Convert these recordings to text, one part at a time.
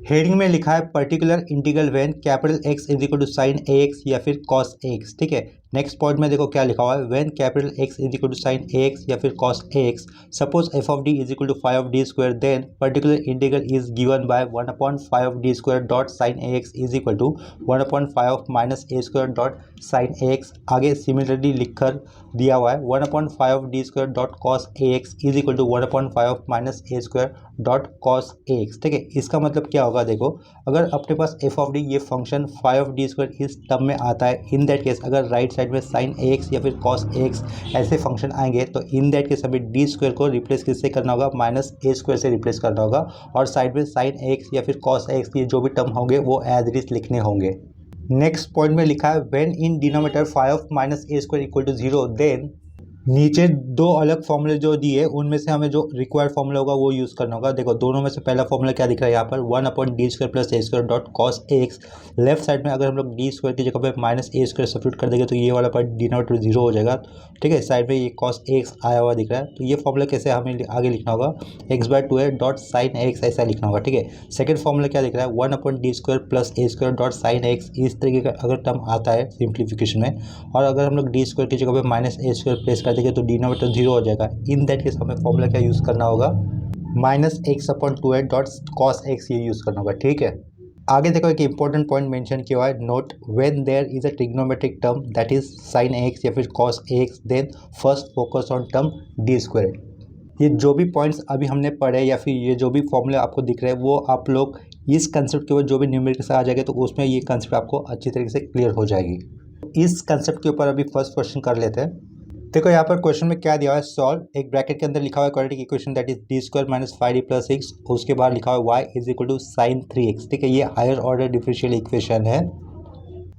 Heading में लिखा है particular integral when capital X is equal to sine A X या फिर कॉस ए एक्स। ठीक है, नेक्स्ट पॉइंट में देखो क्या लिखा हुआ है, when capital X is equal to sine A X या फिर cos A X, suppose F of D is equal to 5 of D square, then particular integral is given by 1/5 of D square dot sine A X is equal to 1/5 of minus A square dot sine A X. आगे similarly लिखकर दिया हुआ है 1/5 of D square dot cos A X is equal to 1/5 of minus A square dot cos A X. ठीक है, इसका मतलब क्या होगा, देखो अगर अपने पास एफ ऑफ डी ये फंक्शन 5 ऑफ डी स्क्वायर इस टर्म में आता है, इन दैट केस अगर राइट साइड में साइन ए एक्स या फिर कॉस ए एक्स ऐसे फंक्शन आएंगे तो इन दैट केस हमें डी स्क्वायर को रिप्लेस किससे करना होगा, माइनस ए स्क्वायर से रिप्लेस करना होगा, और साइड में साइन ए एक्स या फिर कॉस ए एक्स ये जो भी टर्म होंगे वो एज इट इज लिखने होंगे। नेक्स्ट पॉइंट में लिखा है when in denominator 5 of minus A square equal to 0, then नीचे दो अलग फॉर्मूले जो दिए उनमें से हमें जो रिक्वायर्ड फॉर्मूला होगा वो यूज़ करना होगा। देखो दोनों में से पहला फॉर्मूला क्या दिख रहा है यहाँ पर, 1/d² plus A square dot cos A x. Left side में अगर हम लोग डी स्क्वायर की जगह पे माइनस ए स्क्वायर सब्स्टिट्यूट कर देंगे तो ये वाला पार्ट डिनोमिनेटर 0 हो जाएगा। ठीक है, साइड में ये कॉस ए एक्स आया हुआ दिख रहा है, तो ये फॉर्मूला कैसे हमें आगे लिखना होगा, x/2a dot sine A x ऐसा लिखना होगा। ठीक है, सेकंड फॉर्मूला क्या दिख रहा है, 1/d² plus A square dot sine A x. इस तरीके का अगर टर्म आता है सिंप्लीफिकेशन में, और अगर हम लोग डी स्क्वायर की जगह पे माइनस ए स्क्वायर प्लेस कर देंगे तो डिनोमिनेटर 0 हो जाएगा। इन दैट केस हमें फॉर्मूला क्या यूज़ करना होगा, -x/2a डॉट कॉस एक्स ये यूज़ करना होगा। ठीक है, आगे देखो एक इंपॉर्टेंट पॉइंट मेंशन किया हुआ है, note when there is a trigonometric term that is sine X या फिर cos X, then first focus on term D square. ये जो भी पॉइंट्स अभी हमने पढ़े या फिर ये जो भी फॉर्मूले आपको दिख रहे हैं वो आप लोग इस कंसेप्ट के ऊपर जो भी न्यूमेरिकल्स आ जाएंगे तो उसमें ये कंसेप्ट आपको अच्छी तरीके से क्लियर हो जाएगी। इस कंसेप्ट के ऊपर अभी फर्स्ट क्वेश्चन कर लेते हैं। देखो यहाँ पर क्वेश्चन में क्या दिया हुआ है, सॉल्व एक ब्रैकेट के अंदर लिखा हुआ है quadratic equation that is d² minus 5d plus 6, उसके बाद लिखा हुआ है y is equal to sine 3x। ठीक है, ये हायर ऑर्डर डिफरेंशियल इक्वेशन है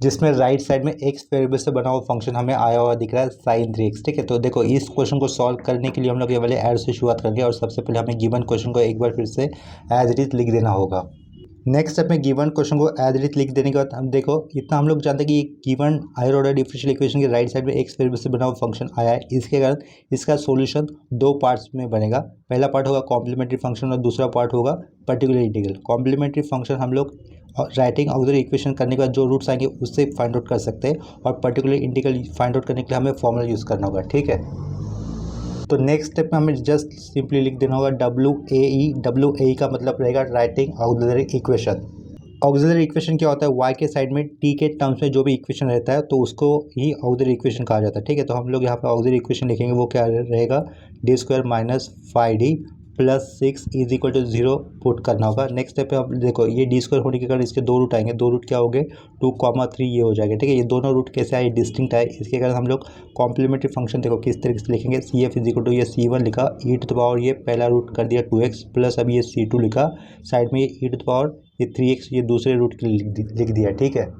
जिसमें राइट साइड में x वेरिएबल से बना हुआ फंक्शन हमें आया हुआ दिख रहा है साइन 3x। ठीक है, तो देखो इस क्वेश्चन को सॉल्व करने के लिए हम लोग ये वाले ऐड से शुरुआत करेंगे और सबसे पहले हमें गिवन क्वेश्चन को एक बार फिर से एज इट इज लिख देना होगा। नेक्स्ट स्टेप में गिवन क्वेश्चन को एज इट इज लिख देने के बाद हम देखो इतना हम लोग जानते हैं कि ये given higher order differential equation के राइट साइड में एक्स वेरिएबल से बना हुआ फंक्शन आया है, इसके कारण इसका सॉल्यूशन दो पार्ट्स में बनेगा। पहला पार्ट होगा कॉम्प्लीमेंट्री फंक्शन और दूसरा पार्ट होगा पर्टिकुलर इंटीग्रल। कॉम्प्लीमेंट्री फंक्शन हम लोग राइटिंग ऑक्सिलरी इक्वेशन करने के बाद जो रूट्स आएंगे उससे फाइंड आउट कर सकते हैं, और पर्टिकुलर इंटीग्रल फाइंड आउट करने के लिए हमें फॉर्मूला यूज़ करना होगा। ठीक है, तो नेक्स्ट स्टेप में हमें जस्ट सिंपली लिख देना होगा WAE का मतलब रहेगा writing auxiliary equation. Auxiliary equation क्या होता है, y के साइड में t के टर्म्स में जो भी इक्वेशन रहता है तो उसको ही ऑक्सिलरी इक्वेशन कहा जाता है। ठीक है, तो हम लोग यहाँ पे ऑक्सिलरी इक्वेशन लिखेंगे, वो क्या रहेगा, d² minus 5d plus 6 is equal to 0 put करना होगा। नेक्स्ट स्टेप पे आप देखो ये d² होने के कारण इसके दो रूट आएंगे, दो रूट क्या हो गए 2,3 ये हो जाएगा। ठीक है, ये दोनों रूट कैसे आए, डिस्टिंक्ट आए, इसके कारण हम लोग कॉम्प्लीमेंट्री फंक्शन देखो किस तरीके से लिखेंगे, CF इज इक्वल टू ये C1 लिखा e टू द पावर ये पहला रूट कर दिया 2x प्लस अब ये C2 लिखा, साइड में ये e टू द पावर ये 3x ये दूसरे रूट के लिए लिख दिया। ठीक है,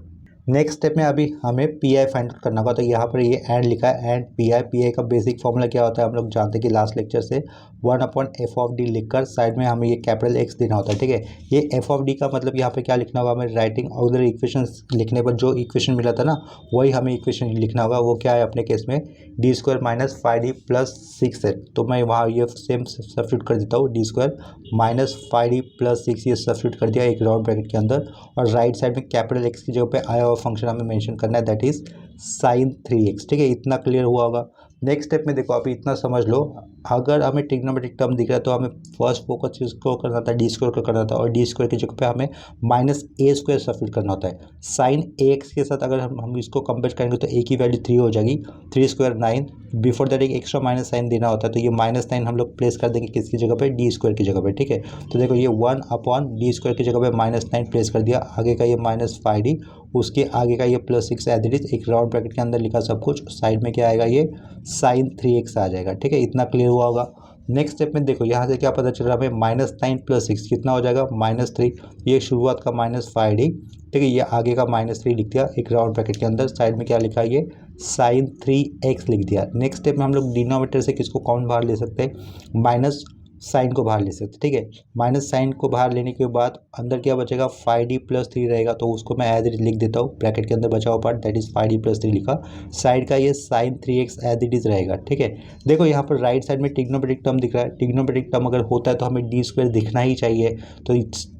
नेक्स्ट स्टेप में अभी हमें PI फाइंड आउट करना होगा, तो यहाँ पर ये एंड लिखा है एंड PI का बेसिक फॉर्मूला क्या होता है हम लोग जानते हैं कि लास्ट लेक्चर से 1/f ऑफ डी लिखकर साइड में हमें ये कैपिटल X देना होता है। ठीक है, ये f ऑफ डी का मतलब यहाँ पे क्या लिखना होगा, हमें राइटिंग ऑक्सिलरी इक्वेशन लिखने पर जो इक्वेशन मिला था ना वही हमें इक्वेशन लिखना होगा। वो क्या है अपने केस में d² माइनस 5d प्लस 6 है, तो मैं वहाँ ये सेम सब्स्टिट्यूट कर देता हूँ, d² माइनस 5d प्लस 6 ये सब्स्टिट्यूट कर दिया एक राउंड ब्रैकेट के अंदर, और राइट साइड में कैपिटल X की जगह पे आया हुआ फंक्शन हमें मेंशन करना है दैट इज साइन 3x। ठीक है, इतना क्लियर हुआ होगा। नेक्स्ट स्टेप में देखो अभी इतना समझ लो, अगर हमें ट्रिग्नोमेट्रिक टर्म दिख रहा है तो हमें फर्स्ट फोकस इसको करना था d² को करना था, और d² की जगह पे हमें माइनस a² सब्स्टिट्यूट करना होता है। साइन ax के साथ अगर हम इसको कंपेयर करेंगे तो a की वैल्यू 3 हो जाएगी, 3² 9, बिफोर दैट एक एक्स्ट्रा माइनस साइन देना होता है, तो ये -9 हम लोग प्लेस कर देंगे किसकी जगह पे, d² की जगह पे। ठीक है, तो देखो ये 1/d² की जगह पे -9 प्लेस कर दिया, आगे का ये -5d, उसके आगे का ये प्लस 6 एज इट इज एक राउंड ब्रैकेट के अंदर लिखा सब कुछ, साइड में क्या आएगा ये साइन 3x आ जाएगा। ठीक है, इतना क्लियर हुआ होगा। नेक्स्ट स्टेप में देखो यहाँ से क्या पता चल रहा है हमें, -9 प्लस 6 कितना हो जाएगा, -3, ये शुरुआत का -5d। ठीक है, ये आगे का -3 लिख दिया एक राउंड ब्रैकेट के अंदर, साइड में क्या लिखा है ये साइन 3x लिख दिया। नेक्स्ट स्टेप में हम लोग डिनोमिनेटर से किसको कौन बाहर ले सकते हैं, माइनस साइन को बाहर ले सकते। ठीक है, माइनस साइन को बाहर लेने के बाद अंदर क्या बचेगा, 5d प्लस 3 रहेगा, तो उसको मैं एज इट इज लिख देता हूँ, ब्रैकेट के अंदर बचा हुआ part that is 5d plus 3 लिखा, साइड का ये sign 3x as it is रहेगा। ठीक है, देखो यहाँ पर राइट साइड में ट्रिग्नोमेट्रिक टर्म दिख रहा है, ट्रिग्नोमेट्रिक टर्म अगर होता है तो हमें d² दिखना ही चाहिए, तो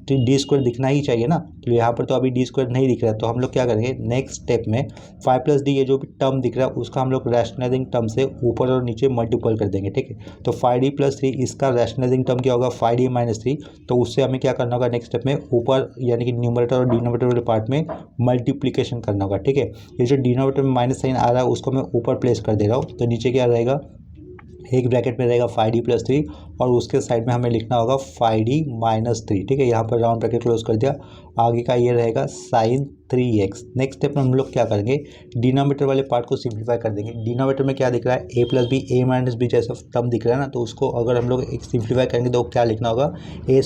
डी स्क्वायर दिखना ही चाहिए ना, तो यहाँ पर तो अभी डी स्क्वायर नहीं दिख रहा है। तो हम लोग क्या करेंगे, नेक्स्ट स्टेप में 5 + डी ये जो भी टर्म दिख रहा है उसका हम लोग रैशनलाइजिंग टर्म से ऊपर और नीचे मल्टीपल कर देंगे, ठीक है। तो 5d + 3 इसका रैशनलाइजिंग टर्म क्या होगा, 5d - 3। तो उससे हमें क्या करना होगा, नेक्स्ट स्टेप में ऊपर यानी कि न्यूमरेटर और डिनोमिनेटर वाले पार्ट में मल्टीप्लीकेशन करना होगा, ठीक है। ये जो डिनोमिनेटर में माइनस साइन आ रहा है उसको मैं ऊपर प्लेस कर दे रहा हूँ। तो नीचे क्या रहेगा, एक ब्रैकेट में रहेगा 5d + 3 और उसके साइड में हमें लिखना होगा 5d - 3, ठीक है। यहाँ पर राउंड ब्रैकेट क्लोज कर दिया। आगे का ये रहेगा sin 3x। नेक्स्ट स्टेप में हम लोग क्या करेंगे, डिनोमिनेटर वाले पार्ट को सिंप्लीफाई कर देंगे। डिनोमिनेटर में क्या दिख रहा है, a + b a - b जैसा टर्म दिख रहा है ना, तो उसको अगर हम लोग एक सिंप्लीफाई करेंगे तो क्या लिखना होगा, a²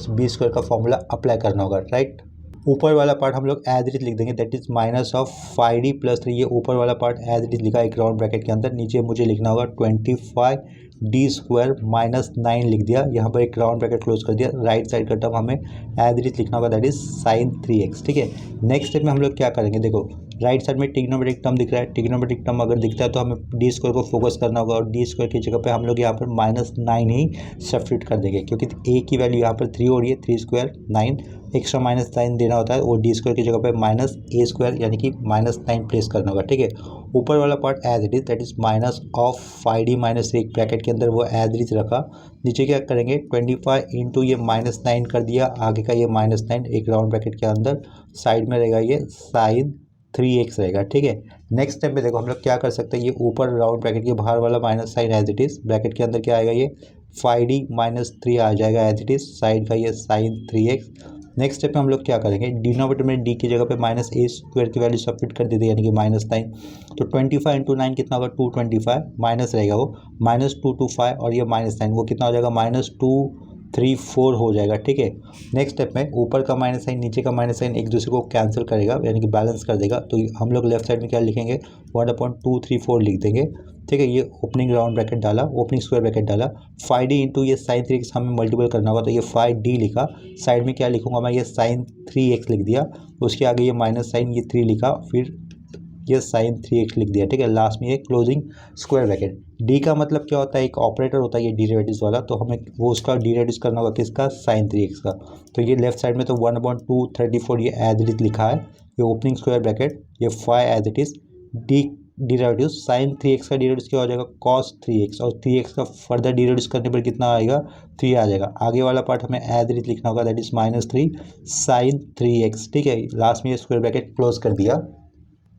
- b² का फॉर्मूला अप्लाई करना होगा, राइट। ऊपर वाला पार्ट हम लोग एज इट इज लिख देंगे, दैट इज -5d + 3। ये ऊपर वाला पार्ट एज इट इज लिखा है एक राउंड ब्रैकेट के अंदर। नीचे मुझे लिखना होगा 25d² - 9 लिख दिया। यहाँ पर एक राउंड ब्रैकेट क्लोज कर दिया। राइट साइड का टर्म हमें एज इट इज लिखना होगा, दैट इज sin 3x, ठीक है। नेक्स्ट स्टेप में हम लोग क्या करेंगे, देखो राइट साइड में ट्रिग्नोमेट्रिक टर्म दिख रहा है। ट्रिग्नोमेट्रिक टर्म अगर दिखता है तो हमें d² को फोकस करना होगा और d² की जगह पे हम लोग यहाँ पर -9 ही सब्स्टिट्यूट कर देंगे, क्योंकि a की वैल्यू यहाँ पर 3 हो रही है। 3² 9 एक्स्ट्रा -9 देना होता है, और d² की जगह पे -a² यानी कि -9 प्लेस करना होगा, ठीक है। ऊपर वाला part as it is, that is -5d - 3 bracket के अंदर वो एज इट इज रखा। नीचे क्या करेंगे, 25 इंटू ये -9 कर दिया। आगे का ये -9 एक राउंड ब्रैकेट के अंदर, साइड में रहेगा ये sin 3x रहेगा, ठीक है। नेक्स्ट स्टेप में देखो हम लोग क्या कर सकते हैं, ये ऊपर राउंड ब्रैकेट के बाहर वाला minus sign as it is, bracket के अंदर क्या आएगा, ये 5d - 3 आ जाएगा एज इट इज, साइड का ये sin 3x। नेक्स्ट स्टेप में हम लोग क्या करेंगे, डिनोमिनेटर में d की जगह पे -a² की वैल्यू सब्स्टिट्यूट कर देते हैं, यानी कि -9। तो 25 इंटू 9 कितना होगा, 225, माइनस रहेगा वो -225 और ये -9 वो कितना हो जाएगा, -234 हो जाएगा, ठीक है। नेक्स्ट स्टेप में ऊपर का माइनस साइन नीचे का माइनस साइन एक दूसरे को कैंसिल करेगा, यानी कि बैलेंस कर देगा। तो हम लोग लेफ्ट साइड में क्या लिखेंगे, 1/234 लिख देंगे, ठीक है। ये ओपनिंग राउंड ब्रैकेट डाला, ओपनिंग स्क्वायर ब्रैकेट डाला। 5d इंटू ये sin 3x हमें मल्टीपल करना होगा, तो ये 5d लिखा। साइड में क्या लिखूंगा मैं, ये sin 3x लिख दिया। उसके आगे ये माइनस साइन, ये 3 लिखा, फिर ये sin 3x लिख दिया, ठीक है। लास्ट में ये क्लोजिंग स्क्वायर ब्रैकेट। d का मतलब क्या होता है, एक ऑपरेटर होता है ये डेरिवेटिव्स वाला, तो हमें वो उसका डेरिवेटिव्स करना होगा, किसका, sin 3x का। तो ये लेफ्ट साइड में तो 1/234 ये एज इट इज लिखा है, ये ओपनिंग स्क्वायर ब्रैकेट, ये 5 as it is, d derivative sin 3x का डेरिवेटिव क्या हो जाएगा, cos 3x, और 3x का फर्दर डेरिवेटिव करने पर कितना आएगा, 3 आ जाएगा। आगे वाला पार्ट हमें एज इट इज लिखना होगा, दैट इज -3 sin 3x, ठीक है। लास्ट में ये स्क्वायर ब्रैकेट क्लोज कर दिया।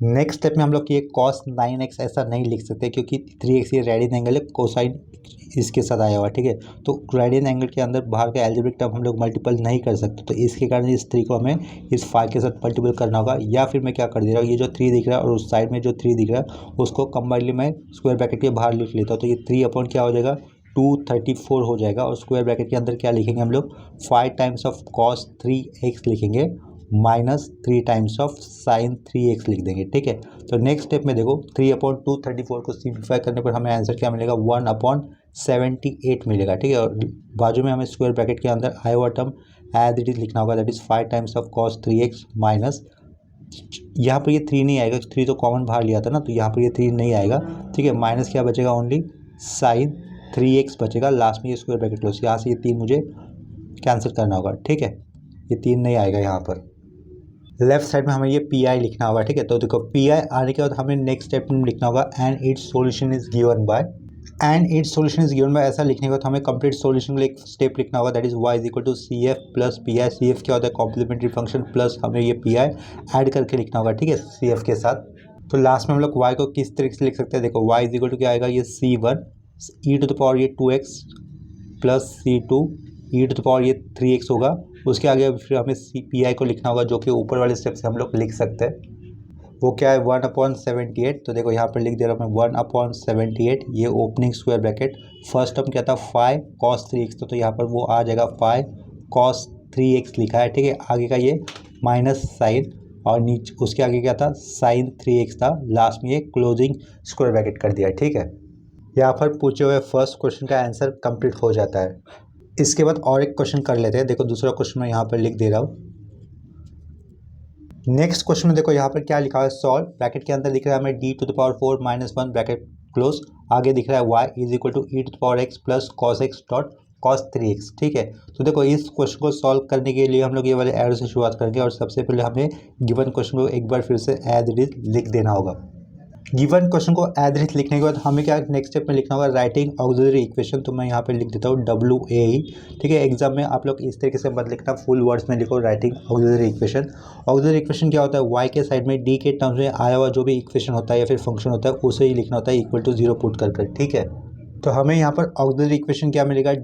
नेक्स्ट स्टेप में हम लोग ये cos 9x ऐसा नहीं लिख सकते, क्योंकि 3x ये रेडियन एंगल है, कोसाइन इसके साथ आया हुआ, ठीक है। तो रेडियन एंगल के अंदर बाहर का एल्जेब्रिक टर्म हम लोग मल्टीपल नहीं कर सकते, तो इसके कारण इस 3 को हमें इस 5 के साथ मल्टीपल करना होगा। या फिर मैं क्या कर दे रहा हूँ, ये जो 3 दिख रहा है और उस साइड में जो 3 दिख रहा है उसको कंबाइनली मैं स्क्वायर ब्रैकेट के बाहर लिख लेता हूँ। तो ये 3 अपॉन क्या हो जाएगा, 234 हो जाएगा। और स्क्वायर ब्रैकेट के अंदर क्या लिखेंगे हम लोग, 5 टाइम्स ऑफ cos 3x लिखेंगे, -3 टाइम्स ऑफ sin 3x लिख देंगे, ठीक है। तो नेक्स्ट स्टेप में देखो 3/234 को सिंप्लीफाई करने पर हमें आंसर क्या मिलेगा, 1/78 मिलेगा, ठीक है। और बाजू में हमें स्क्वायर ब्रैकेट के अंदर आया हुआ टर्म एज इट इज लिखना होगा, that is 5 times of cos 3x minus, यहाँ पर ये 3 नहीं आएगा, 3 तो कॉमन बाहर लिया था ना, तो यहाँ पर ये 3 नहीं आएगा, ठीक है। माइनस क्या बचेगा, ओनली sin 3x बचेगा। लास्ट में ये स्क्वायर ब्रैकेट क्लोज, यहाँ से ये 3 मुझे कैंसिल करना होगा, ठीक है। ये 3 नहीं आएगा यहाँ पर। लेफ्ट साइड में हमें ये पी आई लिखना होगा, ठीक है। तो देखो पी आई आने के बाद हमें नेक्स्ट स्टेप में लिखना होगा and it's solution is given bye, and it's solution is given bye ऐसा लिखने के बाद हमें कंप्लीट सॉल्यूशन के लिए एक स्टेप लिखना होगा, that is y = CF plus P I. C F क्या होता है, कॉम्प्लीमेंट्री फंक्शन, प्लस हमें ये पी आई ऐड करके लिखना होगा, ठीक है, सी एफ के साथ। तो लास्ट में हम लोग y को किस तरीके से लिख सकते हैं, देखो y = क्या आएगा, ये C1 e⁻, 2x plus C2 e⁻, ये 3x होगा। उसके आगे फिर हमें पी आई को लिखना होगा, जो कि ऊपर वाले स्टेप से हम लोग लिख सकते हैं। वो क्या है, 1/78। तो देखो यहाँ पर लिख दे रहा हूँ मैं 1/78, ये opening square bracket. First term क्या था, 5 cos 3x, तो यहाँ पर वो आ जाएगा 5 cos 3x लिखा है, ठीक है। आगे का ये माइनस साइन और नीचे उसके आगे क्या था, sin 3x था। लास्ट में ये क्लोजिंग स्क्वायर ब्रैकेट कर दिया, ठीक है। यहाँ पर पूछे हुए फर्स्ट क्वेश्चन का आंसर कंप्लीट हो जाता है। इसके बाद और एक क्वेश्चन कर लेते हैं। देखो दूसरा क्वेश्चन मैं यहाँ पर लिख दे रहा हूँ। नेक्स्ट क्वेश्चन में देखो यहाँ पर क्या लिखा है, सॉल्व, ब्रैकेट के अंदर दिख रहा है हमें d⁴ - 1 ब्रैकेट क्लोज, आगे दिख रहा है y = e⁻x plus cos x dot cos 3x, ठीक है। तो देखो इस क्वेश्चन को सॉल्व करने के लिए हम लोग ये वाले एरो से शुरुआत करेंगे और सबसे पहले हमें गिवन क्वेश्चन को एक बार फिर से एज इट इज लिख देना होगा। गिवन क्वेश्चन को एज इट इज लिखने के बाद हमें क्या नेक्स्ट स्टेप में लिखना होगा, राइटिंग ऑक्सिलरी इक्वेशन। तो मैं यहाँ पे लिख देता हूँ WAE, ठीक है। एग्जाम में आप लोग इस तरीके से मत लिखना, फुल वर्ड्स में लिखो writing auxiliary equation. Auxiliary equation क्या होता है, y के साइड में d के टर्म्स में आया हुआ जो भी इक्वेशन होता है या फिर फंक्शन होता है उसे ही लिखना होता है इक्वल टू 0 पुट कर, ठीक है। तो हमें यहाँ पर ऑक्सिलरी इक्वेशन क्या मिलेगा, d⁴ -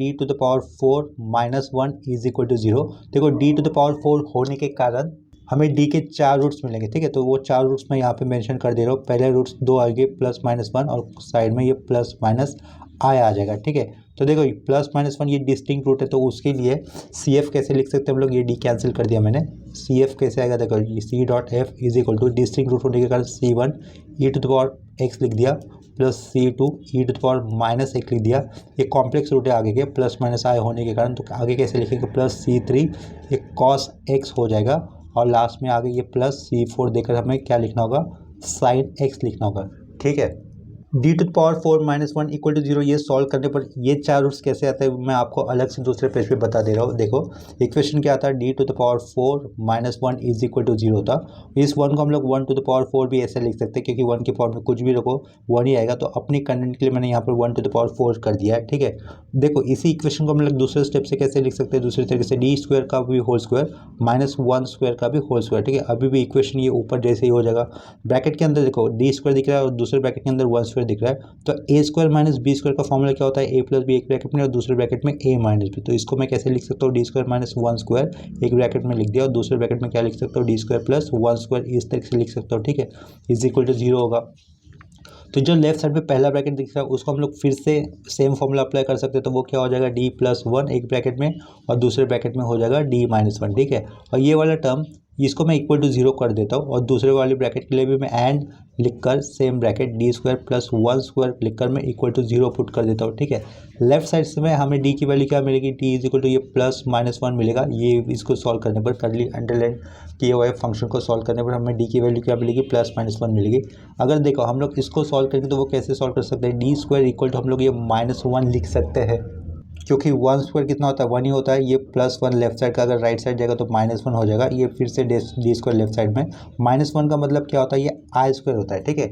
1 इज इक्वल टू 0। देखो d⁴ होने के कारण हमें d के 4 रूट्स मिलेंगे, ठीक है। तो वो 4 रूट्स मैं यहाँ पे मेंशन कर दे रहा हूँ। पहले रूट्स 2 आएंगे +-1 और साइड में ये +- i आ जाएगा, ठीक है। तो देखो +-1 ये डिस्टिंक्ट रूट है, तो उसके लिए CF कैसे लिख सकते हैं हम लोग, ये d कैंसिल कर दिया मैंने। CF कैसे आएगा, देखो C.F is equal to distinct root होने के कारण C1 e⁻x लिख दिया प्लस C2 e⁻−x लिख दिया। ये कॉम्प्लेक्स रूट है आगे के, +-i होने के कारण, तो आगे कैसे लिखेंगे +C3 ये cos x हो जाएगा और लास्ट में आगे ये +C4 देकर हमें क्या लिखना होगा, sin x लिखना होगा, ठीक है। d⁴ - 1 इक्वल टू 0 ये सॉल्व करने पर ये 4 रूट्स कैसे आते हैं मैं आपको अलग से दूसरे पेज पे बता दे रहा हूँ। देखो इक्वेशन क्या आता है, d⁴ - 1 इज इक्वल टू 0 था। इस 1 को हम लोग 1⁴ भी ऐसे लिख सकते हैं क्योंकि 1 के पावर में कुछ भी रखो 1 ही आएगा। तो अपनी कंटेंट के लिए मैंने यहाँ पर 1⁴ कर दिया है, ठीक है। देखो इसी इक्वेशन को हम लोग दूसरे स्टेप से कैसे लिख सकते हैं, दूसरे तरीके से d² का भी होल स्क्वायर -1² का भी होल स्क्वायर, ठीक है। अभी भी इक्वेशन ये ऊपर जैसे ही हो जाएगा। ब्रैकेट के अंदर देखो d² दिख रहा है और दूसरे ब्रैकेट के अंदर 1² दिख रहा है। तो a² - b² का फॉर्मूला क्या होता है, a+b एक ब्रैकेट में और दूसरे ब्रैकेट में a - b। तो इसको मैं कैसे लिख सकता हूँ, d² - 1² एक ब्रैकेट में लिख दिया और दूसरे ब्रैकेट में क्या लिख सकता हूँ, d² + 1² इस तरीके से लिख सकता हूँ, ठीक है। इज इक्वल टू 0 होगा। तो जो लेफ्ट साइड में पहला ब्रैकेट दिख रहा है उसको हम लोग फिर से सेम फॉर्मूला अप्लाई कर सकते हैं। तो वो क्या हो जाएगा, d+1 एक ब्रैकेट में और दूसरे ब्रैकेट में हो जाएगा d-1, ठीक है। और ये वाला टर्म इसको मैं इक्वल टू 0 कर देता हूँ और दूसरे वाले ब्रैकेट के लिए भी मैं एंड लिखकर सेम ब्रैकेट d² + 1² लिखकर मैं इक्वल टू 0 पुट कर देता हूँ, ठीक है। लेफ्ट साइड से में हमें d की वैल्यू क्या मिलेगी, d इज इक्वल टू ये +-1 मिलेगा। ये इसको सॉल्व करने पर करली अंडरलाइन किए हुए फंक्शन को सॉल्व करने पर हमें d की वैल्यू क्या मिलेगी, +-1 मिलेगी। अगर देखो हम लोग इसको सॉल्व करेंगे तो वो कैसे सॉल्व कर सकते हैं, d² इक्वल टू हम लोग ये -1 लिख सकते हैं क्योंकि 1² कितना होता है, 1 ही होता है। ये +1 लेफ्ट साइड का अगर राइट साइड जाएगा तो -1 हो जाएगा। ये फिर से d² लेफ्ट साइड में -1 का मतलब क्या होता है, ये i² होता है, ठीक है।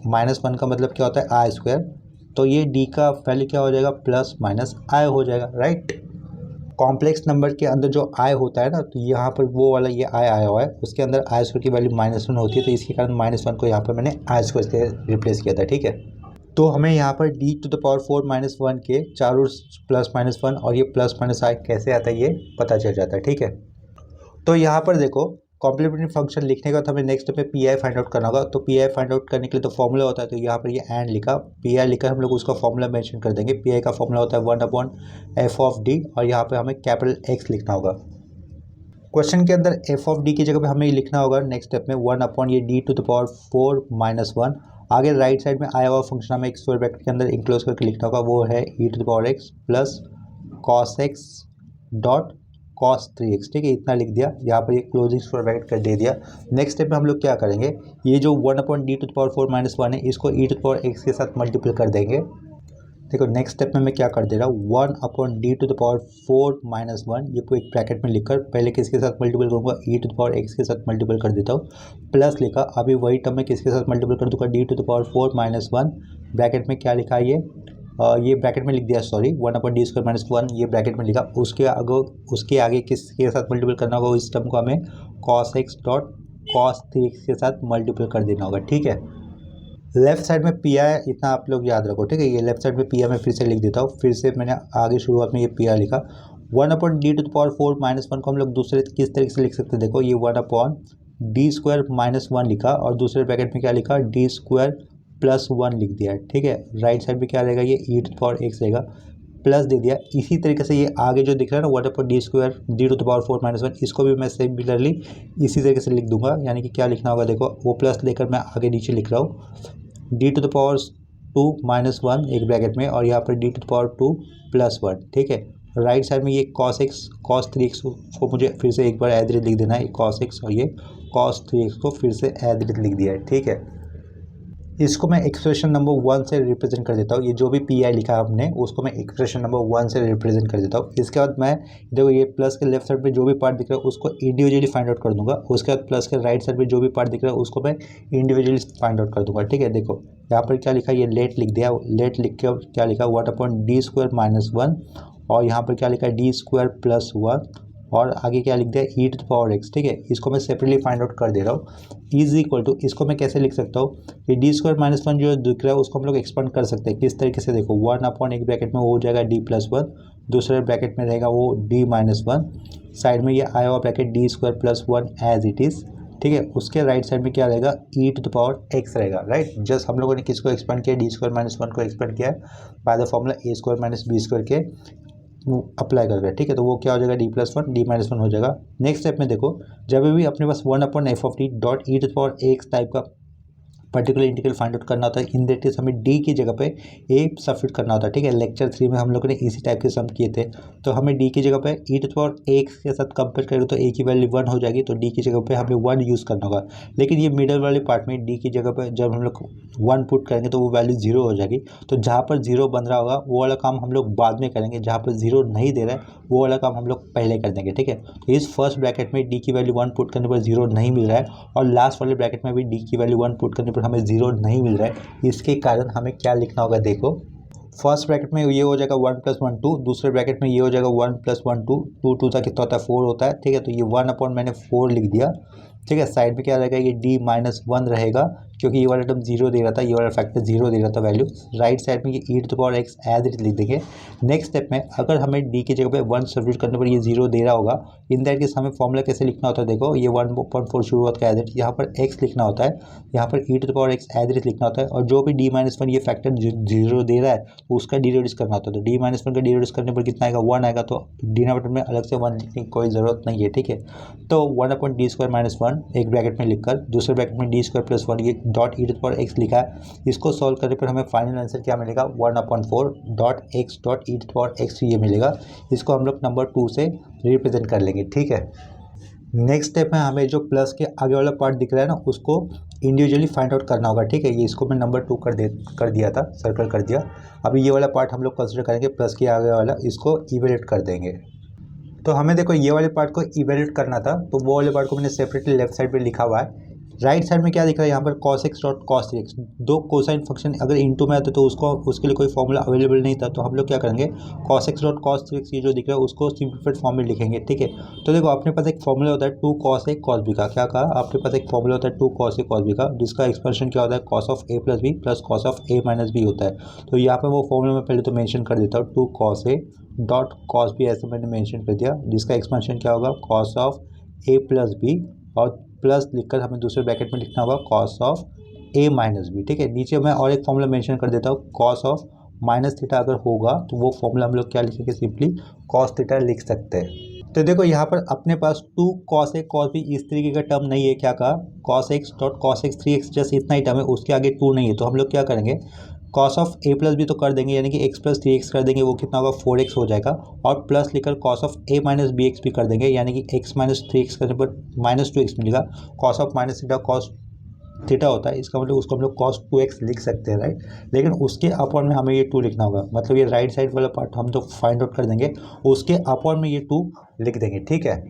-1 का मतलब क्या होता है, i²। तो ये d का वैल्यू क्या हो जाएगा, +-i हो जाएगा, राइट। कॉम्प्लेक्स नंबर के अंदर जो i होता है ना, तो यहाँ पर वो वाला ये i आया हुआ है, उसके अंदर i² की वैल्यू -1 होती है। तो इसके कारण -1 को यहाँ पर मैंने i² से रिप्लेस किया था, ठीक है। तो हमें यहाँ पर d⁴ - 1 के 4 रूट्स +-1 और ये +-i कैसे आता है ये पता चल जाता है, ठीक है। तो यहाँ पर देखो कॉम्प्लीमेंट्री फंक्शन लिखने के बाद हमें नेक्स्ट पे पी आई फाइंड आउट करना होगा। तो पी आई फाइंड आउट करने के लिए तो फॉर्मूला होता है, तो यहाँ पर ये एंड लिखा, पी आई लिखा, हम लोग उसका फॉर्मूला मेंशन कर देंगे। पी आई का फॉर्मूला होता है 1/f(d) और यहाँ पे हमें X लिखना होगा। क्वेश्चन के अंदर f(d) की जगह पे हमें लिखना होगा नेक्स्ट स्टेप में 1 ये d⁴ - 1। आगे राइट साइड में आया हुआ फंक्शन हमें एक स्क्वायर ब्रैकेट के अंदर इंक्लोज करके लिखना होगा, वो है e⁻x + cos x dot cos 3x, ठीक है। इतना लिख दिया, यहाँ पर ये क्लोजिंग स्क्वायर ब्रैकेट कर दे दिया। नेक्स्ट स्टेप में हम लोग क्या करेंगे, ये जो 1/d⁴ - 1 है इसको e⁻x के साथ मल्टीपल कर देंगे। देखो नेक्स्ट स्टेप में मैं क्या कर दे रहा हूँ, 1/d⁴ - 1 ये को एक ब्रैकेट में लिखकर पहले किसके साथ मल्टीपल करूँगा, e⁻x के साथ मल्टीपल कर देता हूँ, प्लस लिखा। अभी वही टर्म में किसके साथ मल्टीपल कर दूँगा, d⁴ - 1 ब्रैकेट में क्या लिखा है ये ब्रैकेट में लिख दिया, सॉरी 1/d² - 1 ये ब्रैकेट में लिखा। उसके आगे किसके साथ मल्टीपल करना होगा, इस टर्म को हमें cos x dot cos 3x के साथ मल्टीपल कर देना होगा, ठीक है। लेफ्ट साइड में पी आई इतना आप लोग याद रखो, ठीक है। ये लेफ्ट साइड में पी आई मैं फिर से लिख देता हूँ, फिर से मैंने आगे शुरुआत में ये पी आई लिखा। 1/d⁴ - 1 को हम लोग दूसरे किस तरीके से लिख सकते हैं, देखो ये 1/d² - 1 लिखा और दूसरे ब्रैकेट में क्या लिखा, d² + 1 लिख दिया है, ठीक है। राइट साइड में क्या रहेगा, ये e⁻x रहेगा, प्लस दे दिया। इसी तरीके से ये आगे जो दिख रहा है ना 1/d² - 1 इसको भी मैं सिमिलरली इसी तरीके से लिख दूंगा। यानी कि क्या लिखना होगा, देखो वो प्लस लेकर मैं आगे नीचे लिख रहा हूँ, d⁻² - 1 एक ब्रैकेट में और यहाँ पर d⁻² + 1, ठीक है। राइट साइड में ये cos x cos 3x को मुझे फिर से एक बार एज इट इज लिख देना है, cos x और ये cos 3x को फिर से एज इट इज लिख दिया है, ठीक है। इसको मैं एक्सप्रेशन नंबर 1 से रिप्रेजेंट कर देता हूँ। ये जो भी पी आई लिखा है हमने उसको मैं एक्सप्रेशन नंबर 1 से रिप्रेजेंट कर देता हूँ। इसके बाद मैं देखो ये प्लस के लेफ्ट साइड पे जो भी पार्ट दिख रहा है उसको इंडिविजुअली फाइंड आउट कर दूंगा। उसके बाद प्लस के राइट साइड पे जो भी पार्ट दिख रहा है उसको मैं इंडिविजुअली फाइंड आउट कर दूंगा। ठीक है, देखो यहाँ पर क्या लिखा है, ये लेट लिख दिया, लेट लिख के क्या लिखा 1/d² - 1 और यहाँ पर क्या लिखा है d² + 1 और आगे क्या लिख दिया e⁻x। ठीक है, इसको मैं सेपरेटली फाइंड आउट कर दे रहा हूँ। इज इक्वल टू इसको मैं कैसे लिख सकता हूँ, ये d² - 1 जो दिख रहा है उसको हम लोग एक्सपेंड कर सकते हैं। किस तरीके से, देखो 1 एक ब्रैकेट में वो हो जाएगा d+1, दूसरे ब्रैकेट में रहेगा वो d-1, साइड में ये आया हुआ bracket d² + 1 as it is. ठीक है, उसके राइट साइड में क्या रहेगा e⁻x रहेगा। राइट, जस्ट हम लोगों ने किसको एक्सपेंड किया, d² - 1 को एक्सपेंड किया है by the formula a² - b² के अप्लाई कर रहे हैं। ठीक है, तो वो क्या हो जाएगा d+1 d-1 हो जाएगा। नेक्स्ट स्टेप में देखो, जब भी अपने पास 1/f(t) डॉट e⁻x टाइप का पर्टिकुलर इंटीग्रल फाइंड आउट करना होता है, इन दैट केस हमें डी की जगह पे ए सब्स्टिट्यूट करना होता है। ठीक है, लेक्चर 3 में हम लोगों ने इसी टाइप के सम किए थे। तो हमें डी की जगह पे e⁻x के साथ कंपेयर करेंगे तो ए की वैल्यू 1 हो जाएगी, तो डी की जगह पे हमें 1 यूज़ करना होगा। लेकिन ये मिडल वाले पार्ट में डी की जगह पे जब हम लोग 1 पुट करेंगे तो वो वैल्यू 0 हो जाएगी। तो जहाँ पर 0 बन रहा होगा वो वाला काम हम लोग बाद में करेंगे, जहाँ पर 0 नहीं दे रहा है वो वाला काम हम लोग पहले कर देंगे। ठीक है, तो इस फर्स्ट ब्रैकेट में डी की वैल्यू 1 पुट करने पर 0 नहीं मिल रहा है और लास्ट वाले ब्रैकेट में भी डी की वैल्यू 1 पुट करने पर हमें 0 नहीं मिल रहा है। इसके कारण हमें क्या लिखना होगा, देखो फर्स्ट ब्रैकेट में ये हो जाएगा 1 + 1 2, दूसरे ब्रैकेट में ये हो जाएगा 1 + 1 2, 2 था कितना होता है 4 होता है। ठीक है, तो ये 1 मैंने 4 लिख दिया। ठीक है, साइड में क्या रहेगा, ये d-1 रहेगा क्योंकि ये वाला टर्म 0 दे रहा था, ये वाला फैक्टर 0 दे रहा था वैल्यू। राइट साइड में ये e⁻x एज इट लिख देंगे। नेक्स्ट स्टेप में अगर हमें d की जगह पे 1 सब्स्टिट्यूट करने पर ये 0 दे रहा होगा, इन दैट केस हमें फॉर्मूला कैसे लिखना होता है, देखो ये 1/4 शुरुआत का एज इट, यहाँ पर x लिखना होता है, यहाँ पर e⁻x एज इट लिखना होता है और जो भी d-1 ये फैक्टर 0 दे रहा है तो उसका डिरिड्यूस करना होता है। तो d-1 का डिरिड्यूस करने पर कितना आएगा, 1 आएगा, तो डिनोमिनेटर में अलग से 1 लिखने की कोई ज़रूरत नहीं है। ठीक है, तो 1/d² - 1 एक ब्रैकेट में लिखकर दूसरे ब्रैकेट में d² + 1 ये डॉट e⁻x लिखा है। इसको सॉल्व करने पर हमें फाइनल आंसर क्या मिलेगा, 1/4 डॉट x डॉट e⁻x ये मिलेगा। इसको हम लोग नंबर 2 से रिप्रेजेंट कर लेंगे। ठीक है, नेक्स्ट स्टेप में हमें जो प्लस के आगे वाला पार्ट दिख रहा है ना उसको इंडिविजुअली फाइंड आउट करना होगा। ठीक है, ये इसको मैं नंबर 2 कर दिया था, सर्कल कर दिया। अभी ये वाला पार्ट हम लोग कंसिडर करेंगे, प्लस के आगे वाला, इसको इवेल्यूएट कर देंगे। तो हमें देखो ये वाले पार्ट को इवेल्यूएट करना था, तो वो वाले पार्ट को मैंने सेपरेटली लेफ्ट साइड पे लिखा हुआ है। राइट साइड में क्या दिख रहा है, यहाँ पर cos x dot cos 3x, दो कोसाइन फंक्शन अगर इनटू में आते तो उसके लिए कोई फॉर्मूला अवेलेबल नहीं था, तो हम लोग क्या करेंगे cos x dot cos 3x ये जो दिख रहा है उसको सिंप्लीफाइड फॉर्म में लिखेंगे। ठीक है, तो देखो अपने पास एक फॉर्मूला होता है 2 cos a cos b का, क्या कहा आपके पास एक फॉर्मूला होता है 2 cos a cos b का, जिसका एक्सपेंशन क्या होता है cos of a + b plus cos of a - b होता है। तो यहाँ पर वो फॉर्मूला में पहले तो मेंशन कर देता हूँ 2 cos a dot cos b, ऐसे मैंने मेंशन कर दिया, जिसका एक्सपेंशन क्या होगा cos ऑफ a + b और प्लस लिखकर हमें दूसरे ब्रैकेट में लिखना होगा cos ऑफ a - b। ठीक है, नीचे मैं और एक फॉर्मूला मेंशन कर देता हूँ cos ऑफ -θ अगर होगा तो वो फॉर्मूला हम लोग क्या लिखेंगे, सिंपली cos θ लिख सकते हैं। तो देखो यहाँ पर अपने पास 2 cos a cos b इस तरीके का टर्म नहीं है, क्या कहा cos x dot cos x 3x just इतना ही टर्म है, उसके आगे 2 नहीं है। तो हम लोग क्या करेंगे cos ऑफ a + b तो कर देंगे, यानी कि x + 3x कर देंगे, वो कितना होगा 4x हो जाएगा, और प्लस लिखकर cos ऑफ a - bx भी कर देंगे, यानी कि x - 3x करने पर -2x मिलेगा। cos ऑफ -θ cos थीटा होता है, इसका मतलब उसको हम लोग cos 2x लिख सकते हैं। राइट, लेकिन उसके अपॉन में हमें ये 2 लिखना होगा, मतलब ये राइट साइड वाला पार्ट हम तो फाइंड आउट कर देंगे, उसके अपॉन में ये 2 लिख देंगे। ठीक है,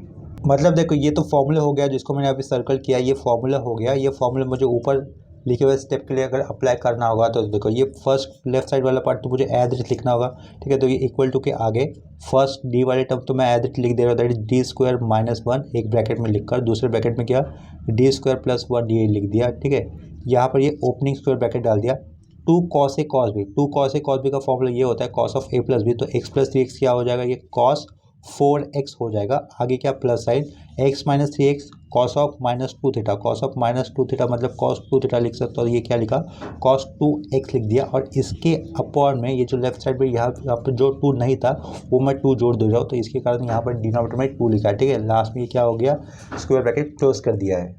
मतलब देखो ये तो फॉर्मूला हो गया जिसको मैंने अभी सर्कल किया, ये फॉर्मूला हो गया। ये फॉर्मूला मुझे ऊपर लिखे हुए स्टेप के लिए अगर अप्लाई करना होगा तो देखो ये फर्स्ट लेफ्ट साइड वाला पार्ट तो मुझे एज इट लिखना होगा। ठीक है, तो ये इक्वल टू के आगे फर्स्ट डी वाले टर्म तो मैं एज इट लिख दे रहा हूँ, दैट इज d² - 1 एक ब्रैकेट में लिखकर, दूसरे ब्रैकेट में क्या d² + 1 ये लिख दिया। ठीक है, यहाँ पर ये ओपनिंग स्क्वायर ब्रैकेट डाल दिया। 2 cos a cos b, 2 cos a cos b का फॉर्मूला ये होता है cos ऑफ a + b, तो x + 3x क्या हो जाएगा, ये cos 4x हो जाएगा। आगे क्या plus sine x - 3x cos of -2θ, cos of -2θ मतलब cos 2θ लिख सकते हो, ये क्या लिखा cos 2x लिख दिया। और इसके अपॉन में ये जो लेफ्ट साइड पे यहाँ पर जो 2 नहीं था वो मैं 2 जोड़ दे रहा हूँ, तो इसके कारण यहाँ पर डिनोमिनेटर में 2 लिखा है। ठीक है, लास्ट में ये क्या हो गया, स्क्वायर ब्रैकेट क्लोज कर दिया है।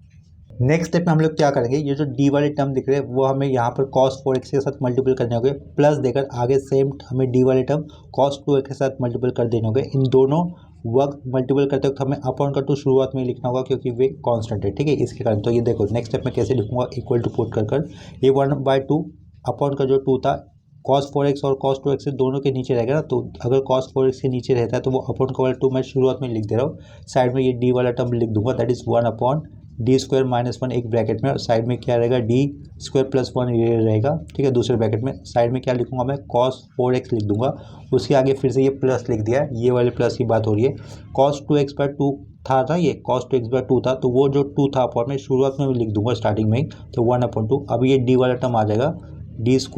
नेक्स्ट स्टेप में हम लोग क्या करेंगे, ये जो डी वाले टर्म दिख रहे हैं वो हमें यहाँ पर cos 4x के साथ मल्टीपल करने होंगे, प्लस देकर आगे सेम हमें डी वाले टर्म cos 2x के साथ मल्टीपल कर देने होंगे। इन दोनों वर्क मल्टीपल करते वक्त हमें अपॉन का टू शुरुआत में लिखना होगा क्योंकि वे कांस्टेंट है, ठीक है, इसके कारण। तो ये देखो नेक्स्ट स्टेप में कैसे लिखूंगा, इक्वल टू पुट कर ये 1/2 अपॉन का जो 2 था cos 4x और cos 2x से दोनों के नीचे रहेगा ना, तो अगर cos 4x के नीचे रहता है तो वो अपॉन का वाला 2 मैं शुरुआत में लिख दे रहा हूँ, साइड में ये d वाला टर्म लिख दूंगा, दैट इज 1/d² - 1 एक ब्रैकेट में, और साइड में क्या रहेगा d² + 1 ये रहेगा, ठीक है, दूसरे ब्रैकेट में। साइड में क्या लिखूंगा मैं, cos 4x लिख दूंगा, उसके आगे फिर से ये प्लस लिख दिया, ये वाले प्लस की बात हो रही है। cos 2x/2 था ना, ये cos 2x/2 था, तो वो जो 2 था अपॉन में शुरुआत में लिख दूंगा स्टार्टिंग में ही, तो 1/2। अब ये d वाला टर्म आ जाएगा d² -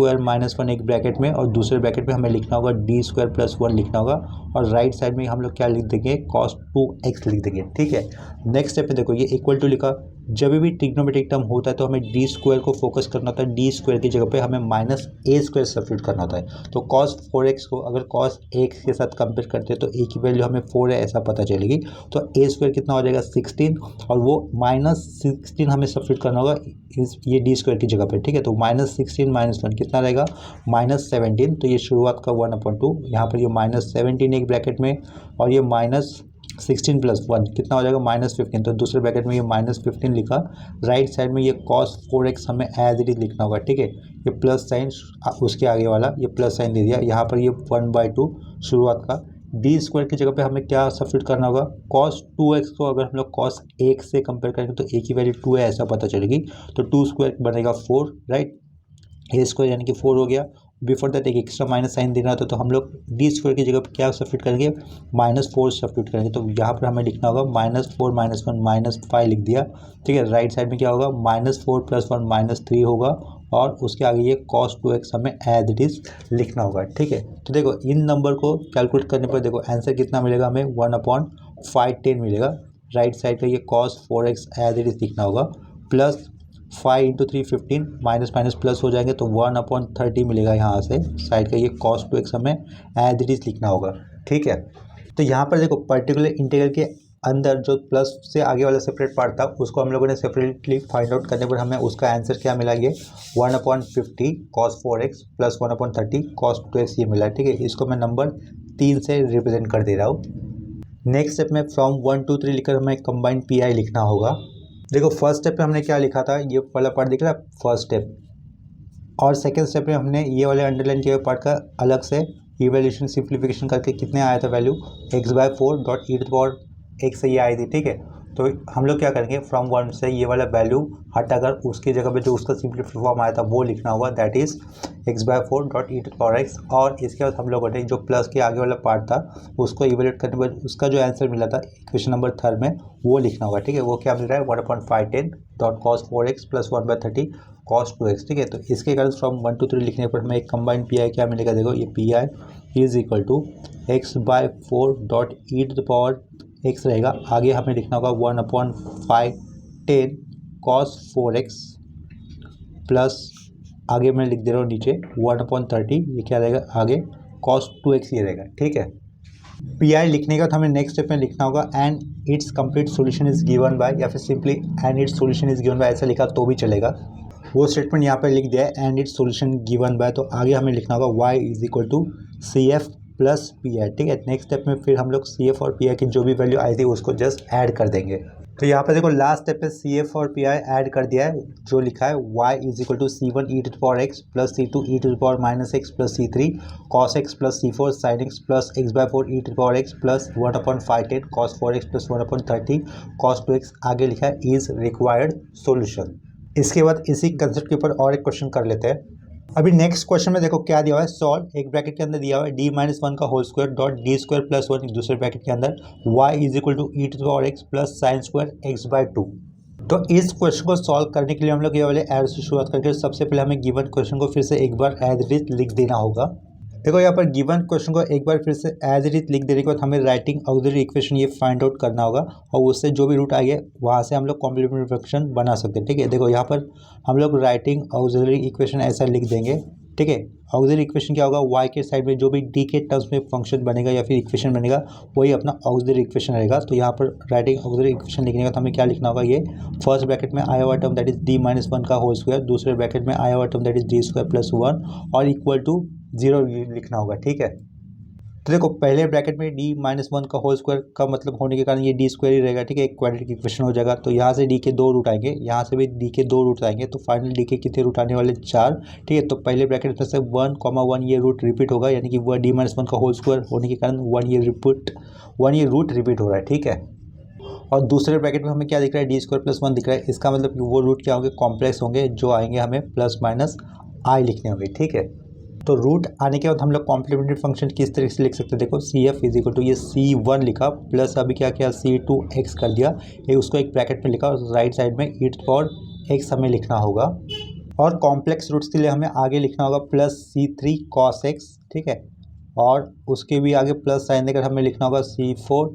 1 एक ब्रैकेट में, और दूसरे ब्रैकेट में हमें लिखना होगा d² + 1 लिखना होगा, और राइट साइड में हम लोग क्या लिख देंगे, cos 2x लिख देंगे, ठीक है। नेक्स्ट स्टेप पे देखो ये इक्वल टू लिखा, जब भी ट्रिग्नोमेट्रिक टर्म होता है तो हमें d² को फोकस करना होता है, d² की जगह पे हमें -a² सब्स्टिट्यूट करना होता है। तो cos 4x को अगर cos x के साथ कंपेयर करते हैं तो a की वैल्यू हमें 4 है ऐसा पता चलेगी, तो a² कितना हो जाएगा 16, और वो -16 हमें सब्स्टिट्यूट करना होगा इस ये d² की जगह पे, ठीक है। तो -16 - 1 कितना रहेगा, -17, तो ये शुरुआत का 1/2, यहाँ पर ये -17 एक ब्रैकेट में, और ये -16 + 1 कितना हो जाएगा -15, तो दूसरे ब्रैकेट में ये -15 लिखा। राइट साइड में ये cos 4x हमें एज इट इज लिखना होगा, ठीक है, ये प्लस साइन उसके आगे वाला ये प्लस साइन दे दिया, यहाँ पर ये 1/2 शुरुआत का, d² की जगह पे हमें क्या सब्स्टिट्यूट करना होगा, cos 2x को अगर हम लोग cos 1 से कंपेयर करेंगे तो a की वैल्यू 2 है ऐसा पता चलेगी, तो 2² बनेगा 4, राइट, a² यानी कि 4 हो गया। बिफोर दैट एक एक्स्ट्रा माइनस साइन देना होता है, तो हम लोग d² की जगह पर क्या सब्स्टिट्यूट करेंगे, -4 सब्स्टिट्यूट करेंगे, तो यहाँ पर हमें लिखना होगा -4 - 1 -5 लिख दिया, ठीक है। राइट साइड में क्या होगा, -4 + 1 -3 होगा, और उसके आगे ये cos 2x हमें एज इट इज लिखना होगा, ठीक है। तो देखो इन नंबर को कैलकुलेट करने पर देखो आंसर कितना मिलेगा हमें, 1/510 मिलेगा। राइट साइड का ये cos 4x as it is लिखना होगा, प्लस 5 × 3 15, माइनस माइनस प्लस हो जाएंगे तो 1/30 मिलेगा यहाँ से, साइड का ये cos 2x हमें एज इट इज लिखना होगा, ठीक है। तो यहाँ पर देखो पर्टिकुलर इंटीग्रल के अंदर जो प्लस से आगे वाला सेपरेट पार्ट था उसको हम लोगों ने सेपरेटली फाइंड आउट करने पर हमें उसका आंसर क्या मिला, ये 1/50 cos 4x + 1/30 cos 2x ये मिला, ठीक है। इसको मैं नंबर 3 से रिप्रेजेंट कर दे रहा हूँ। नेक्स्ट स्टेप में फ्रॉम 1 2 3 लिखकर हमें कंबाइंड PI लिखना होगा। देखो फर्स्ट स्टेप पे हमने क्या लिखा था, ये वाला पार्ट दिख रहा है फर्स्ट स्टेप, और सेकंड स्टेप में हमने ये वाले अंडरलाइन किए हुए पार्ट का अलग से इवैल्यूएशन सिंप्लीफिकेशन करके कितने आया था वैल्यू, x/4.e⁻x से ये आई थी, ठीक है। तो हम लोग क्या करेंगे, फ्रॉम 1 से ये वाला वैल्यू हटाकर उसकी जगह पे जो उसका सिंप्लीफाइड फॉर्म आया था वो लिखना होगा, दैट इज x/4.e⁻x, और इसके बाद हम लोगों ने जो प्लस के आगे वाला पार्ट था उसको इवेल्यूएट करने पर उसका जो आंसर मिला था इक्वेशन नंबर 3 में वो लिखना होगा, ठीक है। वो क्या मिल रहा है, 1/510 cos 4x + 1/30 cos 2x, ठीक है। तो इसके कारण फ्रॉम 1 to 3 लिखने पर हमें एक कंबाइंड PI क्या मिलेगा, देखो ये PI is equal to x/4.e⁻x रहेगा, आगे हमें लिखना होगा 1/510 cos 4x प्लस आगे मैं लिख दे रहा हूँ नीचे 1/30, ये क्या रहेगा आगे cos 2x ये रहेगा, ठीक है। PI लिखने के बाद हमें नेक्स्ट स्टेप में लिखना होगा and it's complete solution is given bye, या फिर simply and it's solution is given bye ऐसा लिखा तो भी चलेगा। वो स्टेटमेंट यहाँ पे लिख दिया है and it's solution given by, तो आगे हमें लिखना होगा y = CF + PI, ठीक है। नेक्स्ट स्टेप में फिर हम लोग CF और PI की जो भी वैल्यू आई थी उसको जस्ट ऐड कर देंगे। तो यहाँ पे देखो लास्ट स्टेप पे CF और PI ऐड कर दिया है, जो लिखा है y = C1e⁻x + C2e⁻x + C3 cos x + C4 sin x + x/4e⁻x + 1/510 cos 4x + 1/30 cos 2x आगे लिखा है इज रिक्वायर्ड सॉल्यूशन। इसके बाद इसी कंसेप्ट के ऊपर और एक क्वेश्चन कर लेते हैं। अभी नेक्स्ट क्वेश्चन में देखो क्या दिया हुआ है, सॉल्व एक ब्रैकेट के अंदर दिया हुआ है d-1 का होल स्क्वायर डॉट d² + 1 दूसरे ब्रैकेट के अंदर y = e⁻x + sin² x/2। तो इस क्वेश्चन को सॉल्व करने के लिए हम लोग ये वाले एरो से शुरुआत करके सबसे पहले हमें गिवन क्वेश्चन को फिर से एक बार एज इट इज लिख देना होगा। देखो यहाँ पर गिवन क्वेश्चन को एक बार फिर से एज इट इज लिख देने के बाद हमें राइटिंग ऑक्सिलरी इक्वेशन ये फाइंड आउट करना होगा, और उससे जो भी रूट आ गया वहाँ से हम लोग कॉम्प्लीमेंट्री फंक्शन बना सकते हैं, ठीक है। देखो यहाँ पर हम लोग राइटिंग ऑक्सिलरी इक्वेशन ऐसा लिख देंगे, ठीक है। ऑक्सिलरी इक्वेशन क्या होगा, y के साइड में जो भी d के टर्म्स में फंक्शन बनेगा या फिर इक्वेशन बनेगा वही अपना ऑक्सिलरी इक्वेशन रहेगा। तो यहाँ पर राइटिंग ऑक्सिलरी इक्वेशन लिखने का तो हमें क्या लिखना होगा, ये फर्स्ट ब्रैकेट में आया हुआ टर्म दैट इज d-1 का होल स्क्वायर, दूसरे ब्रैकेट में आया हुआ टर्म दैट इज d² + 1 और इक्वल टू 0 लिखना होगा, ठीक है। तो देखो पहले ब्रैकेट में डी माइनस वन का होल स्क्वायर का मतलब होने के कारण ये डी स्क्वायर ही रहेगा, ठीक है, एक क्वाड्रेटिक इक्वेशन हो जाएगा। तो यहाँ से डी के दो रूट आएंगे, यहाँ से भी डी के दो रूट आएंगे, तो फाइनल डी के कितने रूट आने वाले, 4, ठीक है। तो पहले ब्रैकेट में से 1, 1 ये रूट रिपीट होगा, यानी कि वह डी माइनस वन का होल स्क्वायर होने के कारण 1 ये रूट रिपीट हो रहा है, ठीक है। और दूसरे ब्रैकेट में हमें क्या दिख रहा है, डी स्क्वायर प्लस 1 दिख रहा है। इसका मतलब कि वो रूट क्या होंगे, कॉम्प्लेक्स होंगे, जो आएंगे हमें प्लस माइनस आई लिखने होंगे, ठीक है। तो रूट आने के बाद हम लोग कॉम्प्लीमेंट्री फंक्शन किस तरीके से लिख सकते हैं, देखो C F is equal to ये C1 लिखा प्लस अभी क्या किया C2x कर दिया, ये उसको एक ब्रैकेट में लिखा और राइट साइड में e पावर x हमें लिखना होगा। और कॉम्प्लेक्स रूट्स के लिए हमें आगे लिखना होगा प्लस C3 cos x, ठीक है। और उसके भी आगे प्लस साइन देकर हमें लिखना होगा C4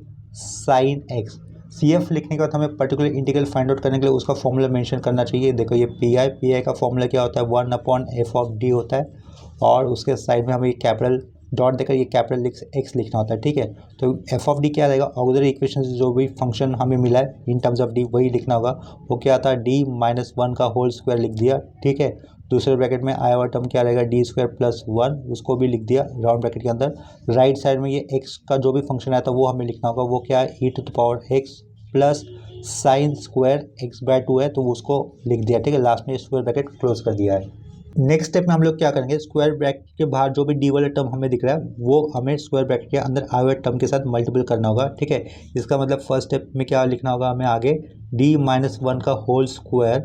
sin x। CF लिखने के बाद हमें पर्टिकुलर इंटीग्रल फाइंड आउट करने के लिए उसका फॉर्मूला मेंशन करना चाहिए। देखो ये पी आई का फॉर्मूला क्या होता है, 1/f(d) होता है, और उसके साइड में हमें कैपिटल डॉट देकर ये कैपिटल एक्स लिखना होता है, ठीक है। तो f(d) क्या रहेगा, ऑक्सिलरी इक्वेशन से जो भी फंक्शन हमें मिला है इन टर्म्स ऑफ d वही लिखना होगा। वो क्या आता है, d माइनस वन का होल स्क्वायर लिख दिया, ठीक है। दूसरे ब्रैकेट में आया हुआ टर्म क्या रहेगा, डी स्क्वायर प्लस 1, उसको भी लिख दिया राउंड ब्रैकेट के अंदर। राइट साइड में ये x का जो भी फंक्शन आया था वो हमें लिखना होगा, वो क्या है e⁻x plus sine square x/2 है, तो उसको लिख दिया, ठीक है। लास्ट में स्क्वायर ब्रैकेट क्लोज कर दिया है। नेक्स्ट स्टेप में हम लोग क्या करेंगे, स्क्वायर ब्रैकेट के बाहर जो भी डी वाला टर्म हमें दिख रहा है वो हमें स्क्वायर ब्रैकेट के अंदर आए हुए टर्म के साथ मल्टीपल करना होगा, ठीक है। इसका मतलब फर्स्ट स्टेप में क्या लिखना होगा हमें आगे, डी माइनस वन का होल स्क्वायर,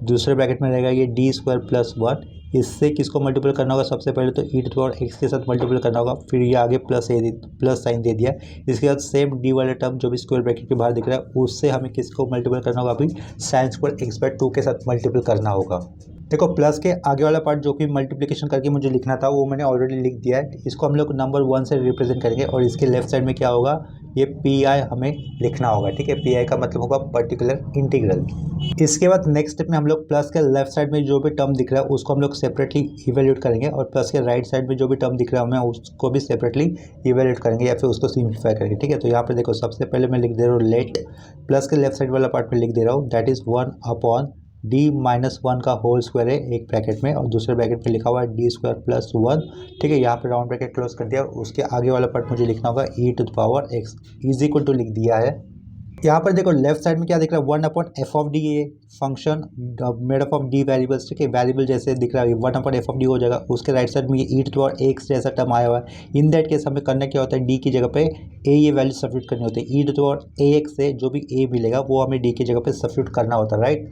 दूसरे ब्रैकेट में रहेगा ये डी स्क्वायर प्लस 1, इससे किसको मल्टीपल करना होगा, सबसे पहले तो e⁻x के साथ मल्टीपल करना होगा, फिर ये आगे प्लस साइन दे दिया। इसके बाद सेम डी वाला टर्म जो भी स्क्वायर ब्रैकेट के बाहर दिख रहा है उससे हमें किसको मल्टीपल करना होगा, अभी साइन स्क्वायर x/2 के साथ मल्टीपल करना होगा। देखो प्लस के आगे वाला पार्ट जो कि मल्टीप्लिकेशन करके मुझे लिखना था वो मैंने ऑलरेडी लिख दिया है। इसको हम लोग नंबर 1 से रिप्रेजेंट करेंगे और इसके लेफ्ट साइड में क्या होगा, ये पी आई हमें लिखना होगा, ठीक है। पी आई का मतलब होगा पर्टिकुलर इंटीग्रल। इसके बाद नेक्स्ट स्टेप में हम लोग प्लस के लेफ्ट साइड में जो भी टर्म दिख रहा है उसको हम लोग सेपरेटली इवेल्यूट करेंगे, और प्लस के राइट साइड में जो भी टर्म दिख रहा है हमें उसको भी सेपरेटली इवेल्यूट करेंगे या फिर उसको सिंप्लीफाई करेंगे, ठीक है। तो यहाँ पर देखो सबसे पहले मैं लिख दे रहा हूँ लेट, प्लस के लेफ्ट साइड वाला पार्ट में लिख दे रहा हूँ that is 1/d minus one का होल स्क्वायर है एक ब्रैकेट में, और दूसरे ब्रैकेट में लिखा हुआ है डी स्क्वायर प्लस 1, ठीक है। यहाँ पे राउंड ब्रैकेट क्लोज कर दिया, उसके आगे वाला पार्ट मुझे लिखना होगा e⁻x इज इक्वल टू लिख दिया है। यहाँ पर देखो लेफ्ट साइड में क्या दिख रहा है, 1/f(d), ये function made up of D variables, ठीक है। वेरिएबल जैसे दिख रहा है 1/f(d) हो जाएगा। उसके राइट साइड में ये e⁻x जैसा टर्म आया हुआ है। इन दैट केस हमें करना क्या होता है, डी की जगह पे ए ये वैल्यू सब्स्टिट्यूट करनी होती है। e⁻x से जो भी ए मिलेगा वो हमें डी की जगह पे सब्स्टिट्यूट करना होता है, राइट।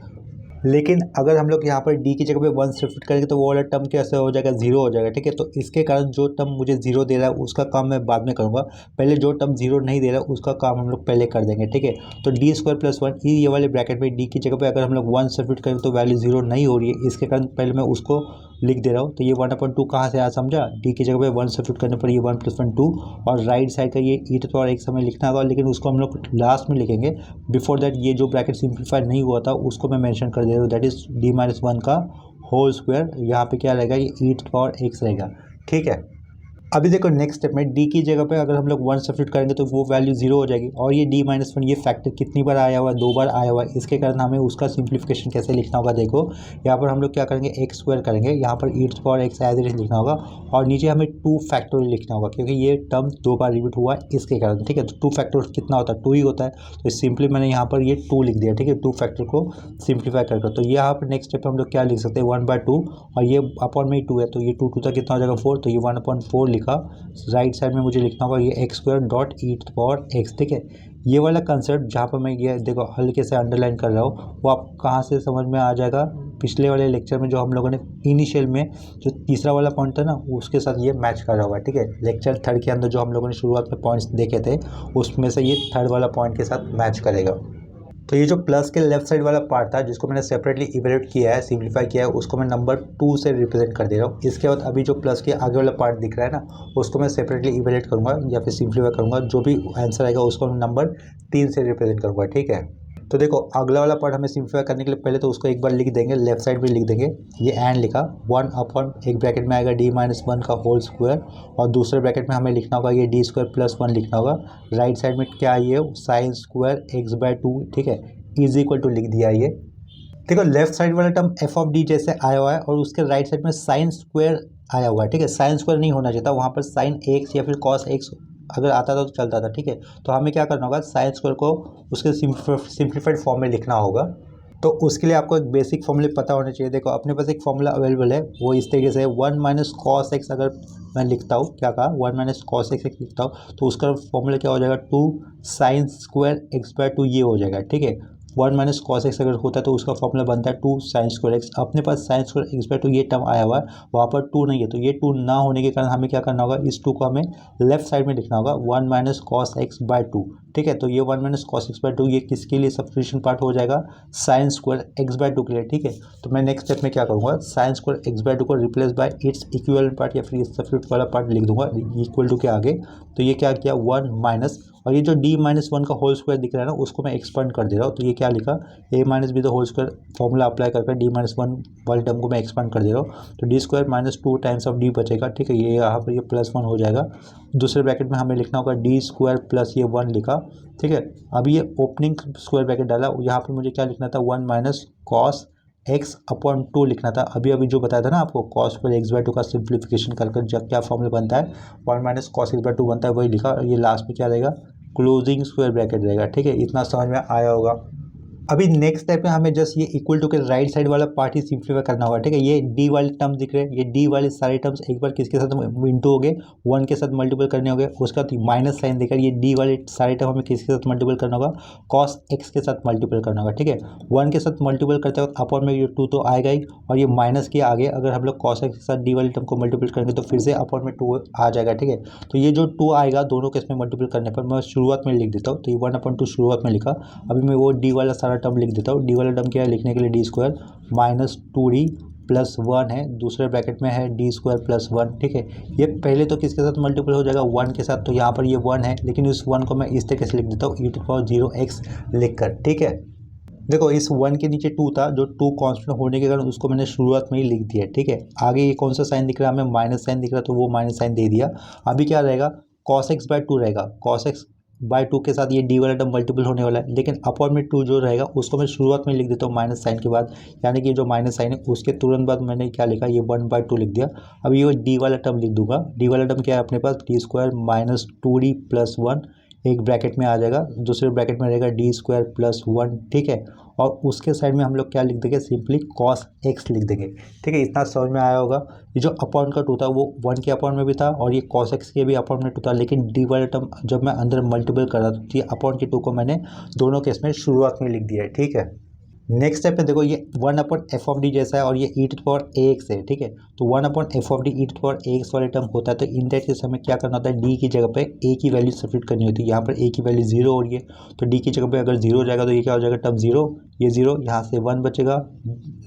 लेकिन अगर हम लोग यहाँ पर डी की जगह पे 1 सब्स्टिट्यूट करेंगे तो वो वाला टर्म कैसे हो जाएगा, 0 हो जाएगा, ठीक है। तो इसके कारण जो टर्म मुझे 0 दे रहा है उसका काम मैं बाद में करूँगा, पहले जो टर्म 0 नहीं दे रहा है उसका काम हम लोग पहले कर देंगे, ठीक है। तो डी स्क्वायर प्लस 1 ये वाले ब्रैकेट में डी की जगह पे अगर हम लोग 1 सब्स्टिट्यूट करें तो वैल्यू 0 नहीं हो रही है, इसके कारण पहले मैं उसको लिख दे रहा हूँ। तो ये 1/2 कहाँ से आया समझा, डी की जगह पे 1 सब्स्टिट्यूट करने पर ये 1 + 1 2, और राइट साइड का ये e⁻x हमें लिखना होगा, लेकिन उसको हम लोग लास्ट में लिखेंगे। बिफोर दैट ये जो ब्रैकेट सिंप्लीफाई नहीं हुआ था उसको मैं मेंशन कर दे रहा हूँ, that is D minus one का होल स्क्वायर। यहाँ पे क्या रहेगा, ये e⁻x रहेगा, ठीक है। अभी देखो नेक्स्ट स्टेप में डी की जगह पे अगर हम लोग 1 सब्स्टिट्यूट करेंगे तो वो वैल्यू 0 हो जाएगी, और ये d माइनस 1 ये फैक्टर कितनी बार आया हुआ है, 2 बार आया हुआ है। इसके कारण हमें उसका सिंप्लीफिकेशन कैसे लिखना होगा, देखो यहाँ पर हम लोग क्या करेंगे, x² करेंगे, यहाँ पर e⁻x एज इट इज लिखना होगा, और नीचे हमें 2 फैक्टोरियल लिखना होगा क्योंकि ये टर्म 2 बार रिपीट हुआ है इसके कारण, ठीक है। तो 2 फैक्टोरियल कितना होता है, 2 ही होता है, तो सिंपली मैंने यहाँ पर ये 2 लिख दिया, ठीक है, 2 फैक्टर को सिंप्लीफाई करके। तो यहाँ पर नेक्स्ट स्टेप हम लोग क्या लिख सकते हैं, 1/2, और ये अपॉन में 2 है तो ये 2 तक कितना हो जाएगा 4, तो ये 1/4 लिखा। राइट साइड में मुझे लिखना होगा ये x² डॉट e⁻x, ठीक है। ये वाला कंसेप्ट जहाँ पर मैं ये देखो हल्के से अंडरलाइन कर रहा हूँ वो आप कहाँ से समझ में आ जाएगा, पिछले वाले लेक्चर में जो हम लोगों ने इनिशियल में जो तीसरा वाला पॉइंट था ना उसके साथ ये मैच कर रहा होगा, ठीक है। लेक्चर 3 के अंदर जो हम लोगों ने शुरुआत में पॉइंट्स देखे थे उसमें से ये 3rd वाला पॉइंट के साथ मैच करेगा। तो ये जो प्लस के लेफ्ट साइड वाला पार्ट था जिसको मैंने सेपरेटली इवेल्यूएट किया है, सिंप्लीफाई किया है, उसको मैं नंबर 2 से रिप्रेजेंट कर दे रहा हूँ। इसके बाद अभी जो प्लस के आगे वाला पार्ट दिख रहा है ना उसको मैं सेपरेटली इवेल्यूएट करूँगा या फिर सिंप्लीफाई करूँगा, जो भी आंसर आएगा उसको मैं नंबर 3 से रिप्रेजेंट करूँगा, ठीक है। तो देखो अगला वाला पार्ट हमें सिंप्लीफाई करने के लिए पहले तो उसको एक बार लिख देंगे, लेफ्ट साइड में लिख देंगे ये एंड लिखा 1/, एक ब्रैकेट में आएगा d माइनस 1 का होल स्क्वायर, और दूसरे ब्रैकेट में हमें लिखना होगा ये d स्क्वायर प्लस 1 लिखना होगा। राइट साइड में क्या ये साइन स्क्वायर x/2, ठीक है, इज इक्वल टू लिख दिया। ये देखो लेफ्ट साइड वाला टर्म f(d) जैसे आया हुआ है और उसके राइट साइड में साइन स्क्वायर आया हुआ है, ठीक है। साइन स्क्वायर नहीं होना चाहिए था, वहाँ पर साइन एक्स या फिर कॉस एक्स अगर आता था तो चलता था, ठीक है। तो हमें क्या करना होगा, साइन स्क्वायर को उसके सिंप्लीफाइड फॉर्म में लिखना होगा। तो उसके लिए आपको एक बेसिक फॉर्मूले पता होने चाहिए। देखो अपने पास एक फॉर्मूला अवेलेबल है, वो इस तरीके से है, 1 माइनस कॉस एक्स। अगर मैं लिखता हूँ, क्या कहा, 1 माइनस कॉस एक्स लिखता हूँ तो उसका फॉर्मूला क्या हो जाएगा, 2 साइन स्क्वायर एक्स बाय 2 ये हो जाएगा, ठीक है। 1 माइनस कॉस एक्स अगर होता है तो उसका फॉर्मूला बनता है 2 साइन स्क्वायर एक्स। अपने पास साइन स्क्वायर एक्स बाय 2 ये टर्म आया हुआ है, वहाँ पर 2 नहीं है, तो ये 2 ना होने के कारण हमें क्या करना होगा, इस 2 को हमें लेफ्ट साइड में लिखना होगा, 1 माइनस कॉस एक्स बाय 2, ठीक है। तो ये 1 माइनस कॉस एक्स बाय 2 ये किसके लिए सब्स्टिट्यूशन पार्ट हो जाएगा, साइन स्क्वायर एक्स बाय 2 के लिए, ठीक है। तो मैं नेक्स्ट स्टेप में क्या करूँगा, साइन स्क्वायर एक्स बाय 2 को replace by its equivalent part या फिर सब्स्टिट्यूट वाला पार्ट लिख दूंगा इक्वल टू के आगे। तो ये क्या किया, 1 माइनस, और ये जो d माइनस 1 का होल स्क्वायर दिख रहा है ना, उसको मैं एक्सपांड कर दे रहा हूँ। तो ये क्या लिखा, a minus B the whole square formula apply करके d माइनस 1 वाले टर्म को मैं एक्सपांड कर दे रहा हूँ। तो D square minus 2 times of d बचेगा, ठीक है। ये यहाँ पर ये प्लस 1 हो जाएगा। दूसरे ब्रैकेट में हमें लिखना होगा डी स्क्वायर प्लस ये 1 लिखा, ठीक है। अब ये ओपनिंग स्क्वायर ब्रैकेट डाला, यहाँ पर मुझे क्या लिखना था, 1 माइनस कॉस एक्स अपॉन 2 लिखना था। अभी अभी जो बताया था ना आपको, कॉस स्क्वायर एक्स बाय 2 का सिंप्लीफिकेशन कर जब क्या फॉर्मूला बनता है, 1 माइनस कॉस एक्स बाय 2 बनता है, वही लिखा। और ये लास्ट में क्या रहेगा, क्लोजिंग स्क्वायर ब्रैकेट रहेगा, ठीक है। इतना समझ में आया होगा। अभी नेक्स्ट स्टेप में हमें जस्ट ये इक्वल टू के राइट साइड वाला पार्ट ही सिंप्लीफाई करना होगा, ठीक है। ये डी वाले टर्म्स दिख रहे हैं, ये डी वाले सारे टर्म्स एक बार किसके साथ इंटू हो गए, 1 के साथ मल्टीपल करने होंगे। उसका माइनस साइन देकर ये डी वाले सारे टर्म हमें किसके साथ मल्टीपल करना होगा, कॉस एक्स के साथ मल्टीपल करना होगा, ठीक है। 1 के साथ मल्टीपल करते वक्त अपॉन में ये 2 तो आएगा ही, और ये माइनस के आगे अगर हम लोग कॉस एक्स के साथ डी वाले टर्म को मल्टीपल करेंगे तो फिर से अपॉन में 2 आ जाएगा, ठीक है। तो ये जो 2 आएगा दोनों के इसमें मल्टीपल करने पर, मैं शुरुआत में लिख देता हूँ। तो ये 1/2 शुरुआत में लिखा, अभी मैं वो डी वाला सारा टर्म लिख देता हूँ। डी वाला टर्म क्या है लिखने के लिए, D square minus 2d plus 1 है, दूसरे ब्रैकेट में है डी स्क्वायर प्लस 1, ठीक है। ये पहले तो किसके साथ मल्टीपल हो जाएगा, 1 के साथ। तो यहाँ पर ये 1 है, लेकिन उस 1 को मैं इस तरीके से लिख देता हूँ, e⁴x लिख कर, ठीक है। देखो इस 1 के नीचे 2 था, जो 2 कांस्टेंट होने के कारण उसको मैंने शुरुआत में ही लिख दिया, ठीक है। आगे ये कौन सा साइन दिख रहा है, हमें माइनस साइन दिख रहा है, तो वो माइनस साइन दे दिया। अभी क्या रहेगा, cos x बाय 2 रहेगा, cos x बाय 2 के साथ ये डी वाला टर्म मल्टीपल होने वाला है, लेकिन अपॉन में 2 जो रहेगा उसको मैं शुरुआत में लिख देता हूँ माइनस साइन के बाद, यानी कि जो माइनस साइन है उसके तुरंत बाद मैंने क्या लिखा, ये 1/2 लिख दिया। अब ये डी वाला टर्म लिख दूंगा। डी वाला टर्म क्या है अपने पास, D square minus 2d plus 1 एक ब्रैकेट में आ जाएगा, दूसरे ब्रैकेट में रहेगा डी स्क्वायर प्लस 1, ठीक है। और उसके साइड में हम लोग क्या लिख देंगे, सिंपली कॉस एक्स लिख देंगे, ठीक है। इतना समझ में आया होगा। ये जो अपॉन का 2 था वो 1 के अपॉन में भी था, और ये कॉस एक्स के भी अपॉन में 2 था, लेकिन डी वाला टर्म जब मैं अंदर मल्टीपल कर रहा था तो ये अपॉन के 2 को मैंने दोनों केस में शुरुआत में लिख दिया है, ठीक है। नेक्स्ट स्टेप पे देखो, ये 1/f(d) जैसा है और ये e⁴ax है, ठीक है। तो 1/f(d) e⁴ax वाले टर्म होता है, तो इन दैट केस हमें क्या करना होता है, d की जगह पे a की वैल्यू सब्स्टिट्यूट करनी होती है। यहाँ पर a की वैल्यू 0 हो रही है, तो d की जगह पे अगर 0 हो जाएगा तो ये क्या हो जाएगा, टर्म 0, ये 0, यहाँ से 1 बचेगा,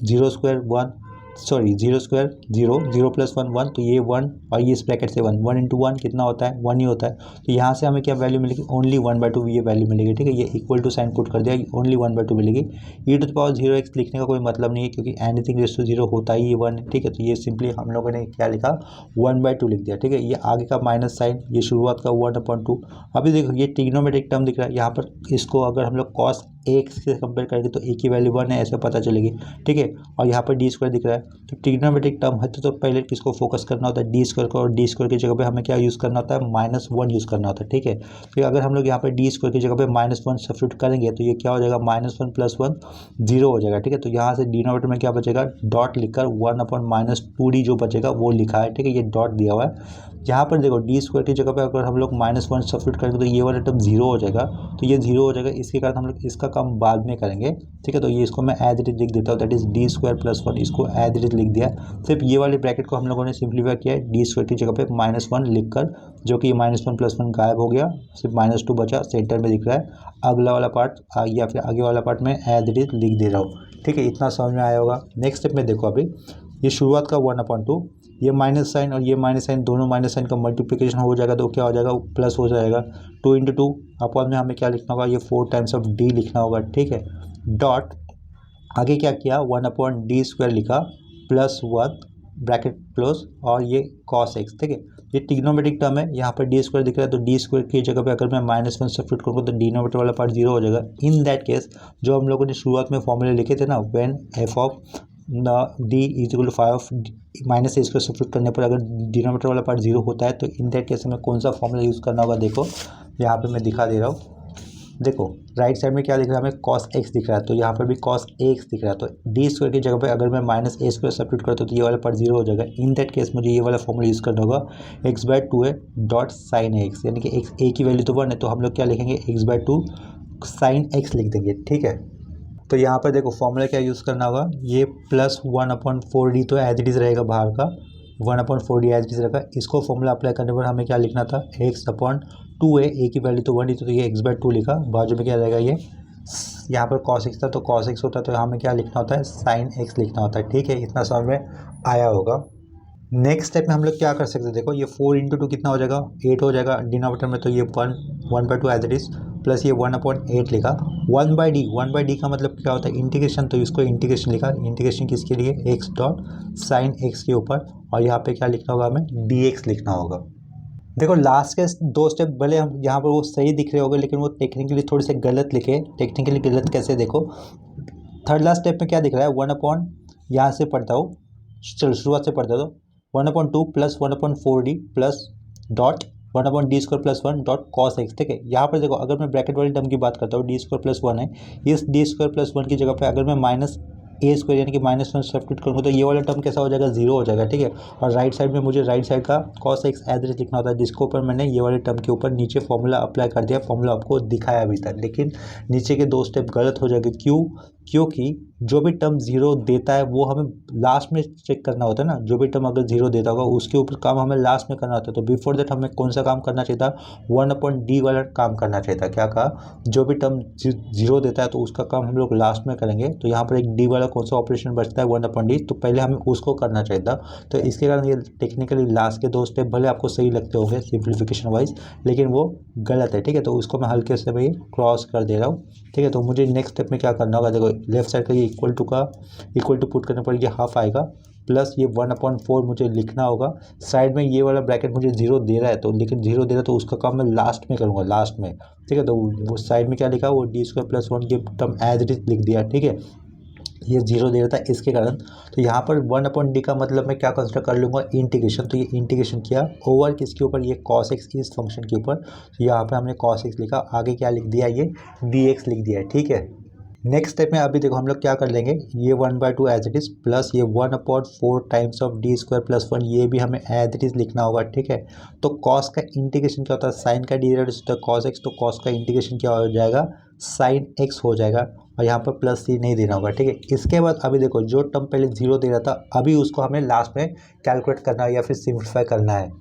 0 स्क्वायर 1, सॉरी 0 स्क्वायर 0, 0 प्लस 1 1, तो ये 1, और ये इस ब्रैकेट से 1, 1 इंटू 1 कितना होता है, 1 ही होता है। तो यहाँ से हमें क्या वैल्यू मिलेगी, ओनली 1/2 ये वैल्यू मिलेगी, ठीक है। ये इक्वल टू साइन पुट कर दिया, ओनली 1/2 मिलेगी। e⁴0x लिखने का कोई मतलब नहीं है, क्योंकि एनीथिंग रेज़ टू 0 होता ही 1 है, ठीक है। तो ये सिंपली हम लोगों ने क्या लिखा, 1/2 लिख दिया, ठीक है। ये आगे का माइनस साइन, ये शुरुआत का 1/2। अभी देखो ये ट्रिग्नोमेट्रिक टर्म दिख रहा है, यहाँ पर इसको अगर हम लोग कॉस एक्स से कंपेयर करेंगे तो ए की वैल्यू 1 है ऐसा पता चलेगी, ठीक है। और यहाँ पर डी स्क्वायर दिख रहा है, तो ट्रिग्नोमेट्रिक टर्म है तो पहले किसको फोकस करना होता है, डी स्क्वायर को, और डी स्क्वायर की जगह पे हमें क्या यूज़ करना होता है, -1 यूज़ करना होता है, ठीक है। तो अगर हम लोग यहाँ पर डी स्क्वायर की जगह पे -1 सब्स्टिट्यूट करेंगे तो ये क्या हो जाएगा, -1 + 1 0 हो जाएगा, ठीक है। तो यहाँ से डिनोमिनेटर में क्या बचेगा, डॉट लिखकर 1/-2d जो बचेगा वो लिखा है, ठीक है। ये डॉट दिया हुआ है। यहाँ पर देखो डी स्क्वायर की जगह पे अगर हम लोग -1 सब्स्टिट्यूट करेंगे तो ये वाला टर्म 0 हो जाएगा, तो ये 0 हो जाएगा। इसके कारण हम लोग इसका काम बाद में करेंगे, ठीक है। तो ये इसको मैं एज इट इज लिख देता हूँ, that is D square plus 1, इसको एज इट इज लिख दिया। सिर्फ ये वाले ब्रैकेट को हम लोगों ने सिंप्लीफाई किया है, डी स्क्वायर की जगह पे -1 लिखकर, जो कि -1 + 1 गायब हो गया, सिर्फ -2 बचा, सेंटर में दिख रहा है। अगला वाला पार्ट या फिर आगे वाला पार्ट में एज इट इज लिख दे रहा हूँ, ठीक है। इतना समझ में आया होगा। नेक्स्ट स्टेप में देखो, अभी ये शुरुआत का 1/2, ये माइनस साइन और ये माइनस साइन, दोनों माइनस साइन का मल्टीप्लिकेशन हो जाएगा तो क्या हो जाएगा, प्लस हो जाएगा। 2 × 2 अपॉन में हमें क्या लिखना होगा, ये 4 टाइम्स ऑफ डी लिखना होगा, ठीक है। डॉट आगे क्या किया, 1/d² लिखा प्लस 1 ब्रैकेट क्लोज, और ये cos x, ठीक है। ये ट्रिग्नोमेट्रिक टर्म है, यहाँ पर d² दिख रहा है, तो d² की जगह पे अगर मैं -1 सब्स्टिट्यूट करूँगा तो डिनोमिनेटर वाला पार्ट 0 हो जाएगा। इन दैट केस जो हम लोगों ने शुरुआत में फॉर्मूले लिखे थे ना, when f of D is equal to 5 minus A square substitute करने पर अगर डिनोमिनेटर वाला पार्ट 0 होता है तो इन दैट केस में कौन सा फॉर्मूला यूज़ करना होगा। देखो यहाँ पे मैं दिखा दे रहा हूँ। देखो राइट साइड में क्या दिख रहा है हमें, कॉस एक्स दिख रहा है, तो यहाँ पर भी कॉस एक्स दिख रहा है। तो डी स्क्वायर की जगह पे अगर मैं माइनस ए स्क्वायर सब्स्टिट्यूट करता हूँ तो ये वाला पार्ट 0 हो जाएगा। इन दैट केस मुझे ये वाला फॉर्मूला यूज़ करना होगा, एक्स बाय टू है डॉट साइन एक्स, यानी कि एक्स ए की वैल्यू तो 1 है, तो हम लोग क्या लिखेंगे, x by two sine x लिख देंगे। ठीक है, तो यहाँ पर देखो फॉर्मूला क्या यूज़ करना होगा, ये प्लस 1/4d तो एज इट इज़ रहेगा बाहर का, 1/4d एज इट इज़ रहेगा। इसको फॉर्मूला अप्लाई करने पर हमें क्या लिखना था, x/2 है, ए की वैल्यू तो 1 ही, तो ये x बाय टू लिखा, बाजू में क्या रहेगा ये, यहाँ पर cos x था तो cos x होता है, तो हमें क्या लिखना होता है, साइन x लिखना होता है। ठीक है, इतना समझ में आया होगा। नेक्स्ट स्टेप में हम लोग क्या कर सकते हैं, देखो ये 4 इंटू 2 कितना हो जाएगा, 8 हो जाएगा डिनोमिनेटर में, तो ये 1/2 एज इट इज़, प्लस ये 1/8 लिखा। 1/d का मतलब क्या होता है, इंटीग्रेशन, तो इसको इंटीग्रेशन लिखा, इंटीग्रेशन किसके लिए, एक्स डॉट साइन एक्स के ऊपर, और यहाँ पे क्या लिखना होगा हमें, dx लिखना होगा। देखो लास्ट के 2 स्टेप भले हम यहाँ पर वो सही दिख रहे होंगे, लेकिन वो टेक्निकली थोड़े से गलत लिखे। टेक्निकली गलत कैसे, देखो थर्ड लास्ट स्टेप में क्या दिख रहा है, 1 यहाँ से पढ़ता हूँ, चलो शुरुआत से पढ़ता हूँ, 1/2 plus 1/4d plus dot 1/d square plus 1 dot cos x. ठीक है, यहाँ पर देखो अगर मैं ब्रैकेट वाली टर्म की बात करता हूँ, डी स्क्वायर प्लस 1 है, इस डी स्क्वायर प्लस 1 की जगह पे अगर मैं माइनस ए स्क्वायर यानी कि -1 सब्स्टिट्यूट करूँगा तो ये वाला टर्म कैसा हो जाएगा, 0 हो जाएगा। ठीक है, और राइट साइड में मुझे राइट साइड का कॉस एक्स एज इट लिखना होता है, जिसके ऊपर मैंने ये वाले टर्म के ऊपर नीचे फॉर्मूला अप्लाई कर दिया, फॉर्मूला आपको दिखाया भी था, लेकिन नीचे के 2 स्टेप गलत हो जाएंगे। क्यों, क्योंकि जो भी टर्म 0 देता है वो हमें लास्ट में चेक करना होता है ना, जो भी टर्म अगर 0 देता होगा उसके ऊपर काम हमें लास्ट में करना होता है। तो बिफोर दैट हमें कौन सा काम करना चाहिए था, 1/d वाला काम करना चाहिए था। क्या कहा, जो भी टर्म 0 देता है तो उसका काम हम लोग लास्ट में करेंगे। तो यहाँ पर एक डी वाला कौन सा ऑपरेशन बचता है, 1/d, तो पहले हमें उसको करना चाहिए था। तो इसके कारण ये टेक्निकली लास्ट के 2 स्टेप भले आपको सही लगते होंगे सिंप्लीफिकेशन वाइज, लेकिन वो गलत है। ठीक है, तो उसको मैं हल्के से मैं क्रॉस कर दे रहा हूँ। ठीक है, तो मुझे नेक्स्ट स्टेप में क्या करना होगा, देखो लेफ्ट साइड का ये इक्वल टू पुट करने पर ये हाफ आएगा, प्लस ये 1/4 मुझे लिखना होगा। साइड में ये वाला ब्रैकेट मुझे 0 दे रहा है, तो लेकिन 0 दे रहा है तो उसका काम मैं लास्ट में करूँगा, लास्ट में। ठीक है, तो वो साइड में क्या लिखा, वो डी स्क्वायर प्लस 1 की टर्म एज इट इज लिख दिया। ठीक है, ये 0 दे रहा था इसके कारण, तो यहाँ पर 1/d का मतलब मैं क्या कंसिडर कर लूँगा, इंटीग्रेशन। तो ये इंटीग्रेशन किया ओवर किसके ऊपर, ये cos x इस फंक्शन के ऊपर, तो यहाँ पर हमने cos x लिखा, आगे क्या लिख दिया, ये dx लिख दिया है। ठीक है, नेक्स्ट स्टेप में अभी देखो हम लोग क्या कर लेंगे, ये 1/2 एज इट इज़ प्लस ये 1/4 times of D square plus 1, ये भी हमें एज इट इज़ लिखना होगा। ठीक है, तो कॉस का इंटीग्रेशन क्या होता है, साइन का डेरिवेटिव होता है कॉस एक्स, तो कॉस का इंटीग्रेशन क्या हो जाएगा, साइन एक्स हो जाएगा, और यहाँ पर प्लस सी नहीं देना होगा। ठीक है, इसके बाद अभी देखो जो टर्म पहले 0 दे रहा था, अभी उसको हमें लास्ट में कैलकुलेट करना है या फिर सिंप्लीफाई करना है।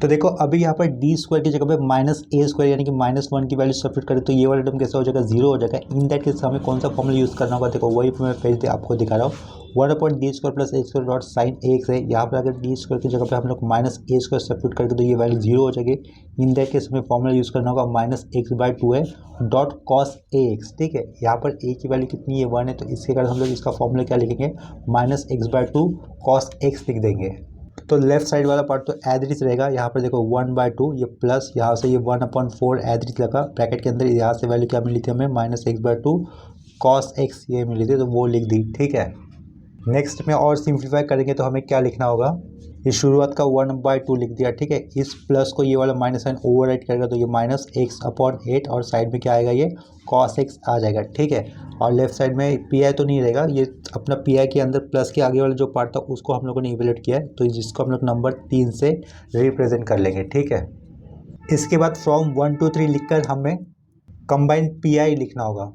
तो देखो अभी यहाँ पर डी स्क्वायर की जगह पे -a स्क्वायर यानी कि -1 की वैल्यू सब्स्टिट्यूट करें तो ये वाला टर्म कैसा हो जाएगा, 0 हो जाएगा। इन दैट केस हमें कौन सा फॉर्मूला यूज़ करना होगा, देखो वही मैं पहले आपको दिखा रहा हूँ, 1/d square plus a square dot sine ax है। यहाँ पर अगर डी स्क्वायर की जगह पे हम लोग -a स्क्वायर सब्स्टिट्यूट करके तो ये वैल्यू 0 हो जाएगी। इन दैट केस हमें फॉर्मूला यूज़ करना होगा -x/2 है डॉट कॉस ax। ठीक है, यहाँ पर a की वैल्यू कितनी है, 1 है, तो इसके कारण हम लोग इसका फॉर्मूला क्या लिखेंगे, -x/2 कॉस x लिख देंगे। तो लेफ्ट साइड वाला पार्ट तो एज इट इज रहेगा, यहाँ पर देखो 1/2 ये प्लस यहाँ से ये 1/4 एज इट इज लगा ब्रैकेट के अंदर, यहाँ से वैल्यू क्या मिली थी हमें, -x/2 कॉस x ये मिली थी, तो वो लिख दी। ठीक है, नेक्स्ट में और सिंप्लीफाई करेंगे तो हमें क्या लिखना होगा, ये शुरुआत का 1/2 लिख दिया। ठीक है, इस प्लस को ये वाला माइनस साइन ओवरराइट करेगा तो ये -x/8 और साइड में क्या आएगा, ये cos x आ जाएगा। ठीक है, और लेफ्ट साइड में पी आई तो नहीं रहेगा, ये अपना पी आई के अंदर प्लस के आगे वाला जो पार्ट था उसको हम लोगों ने इवेल्यूएट किया है, तो जिसको हम लोग नंबर 3 से रिप्रेजेंट कर लेंगे। ठीक है, इसके बाद फ्रॉम 1 to 3 लिखकर हमें कंबाइन पी आई लिखना होगा।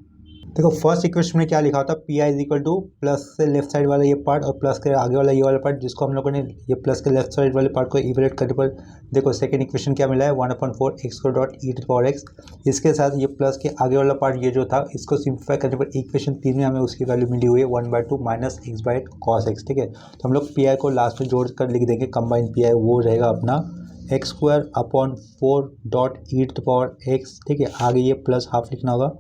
देखो फर्स्ट इक्वेशन में क्या लिखा होता है, P I is equal two plus से लेफ्ट साइड वाला ये पार्ट और प्लस के आगे वाला ये वाला पार्ट, जिसको हम लोगों ने ये प्लस के लेफ्ट साइड वाले पार्ट को इवेल्यूएट करने पर देखो सेकंड इक्वेशन क्या मिला है, 1/4 x square dot E to the power x। इसके साथ ये प्लस के आगे वाला पार्ट ये जो था इसको सिंप्लीफाई करने पर इक्वेशन 3 में हमें उसकी वैल्यू मिली हुई है 1/2 माइनस x/8 cos x। ठीक है, तो हम लोग पी आई को लास्ट में जोड़ कर लिख देंगे, कंबाइन पी आई वो रहेगा अपना x²/4 dot E to the power x। ठीक है, आगे ये प्लस हाफ लिखना होगा,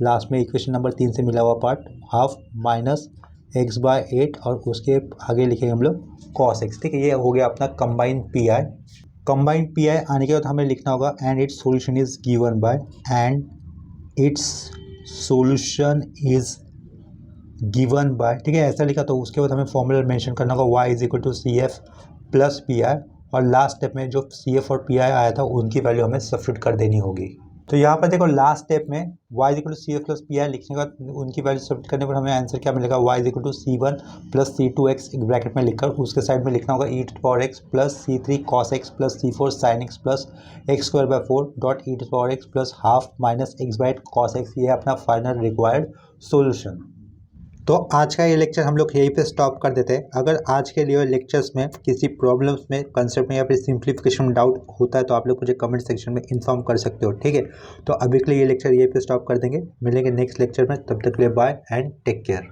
लास्ट में इक्वेशन नंबर 3 से मिला हुआ पार्ट हाफ माइनस x/8 और उसके आगे लिखेंगे हम लोग cos x। ठीक है, ये हो गया अपना combine P I. Combine P I आने के बाद हमें लिखना होगा and it's solution is given bye, and it's solution is given bye, ठीक है, ऐसा लिखा तो उसके बाद हमें फॉर्मूला मेंशन करना होगा y is equal to C F plus P I, और लास्ट स्टेप में जो सी एफ और पी आई आया था उनकी वैल्यू हमें सब्स्टिट्यूट कर देनी होगी। तो यहाँ पर देखो लास्ट स्टेप में y is equal to C F plus P I लिखने के बाद उनकी वैल्यू सब्स्टिट्यूट करने पर हमें आंसर क्या मिलेगा, y is equal to C one plus C two x bracket में लिखकर उसके साइड में लिखना होगा e to power x plus C three cos x plus C four sine x plus x square by four dot E to power x plus half minus x by cos x. ये अपना final required solution. तो आज का ये lecture हम लोग यहीं पे स्टॉप कर देते हैं। अगर आज के लिए लेक्चर्स में किसी प्रॉब्लम्स में, कंसेप्ट में या फिर सिंप्लीफिकेशन में डाउट होता है तो आप लोग मुझे कमेंट सेक्शन में इन्फॉर्म कर सकते हो, ठीक है। तो अभी के लिए ये लेक्चर यहीं पे स्टॉप कर देंगे, मिलेंगे नेक्स्ट लेक्चर में, तब तक के लिए बाय एंड टेक केयर।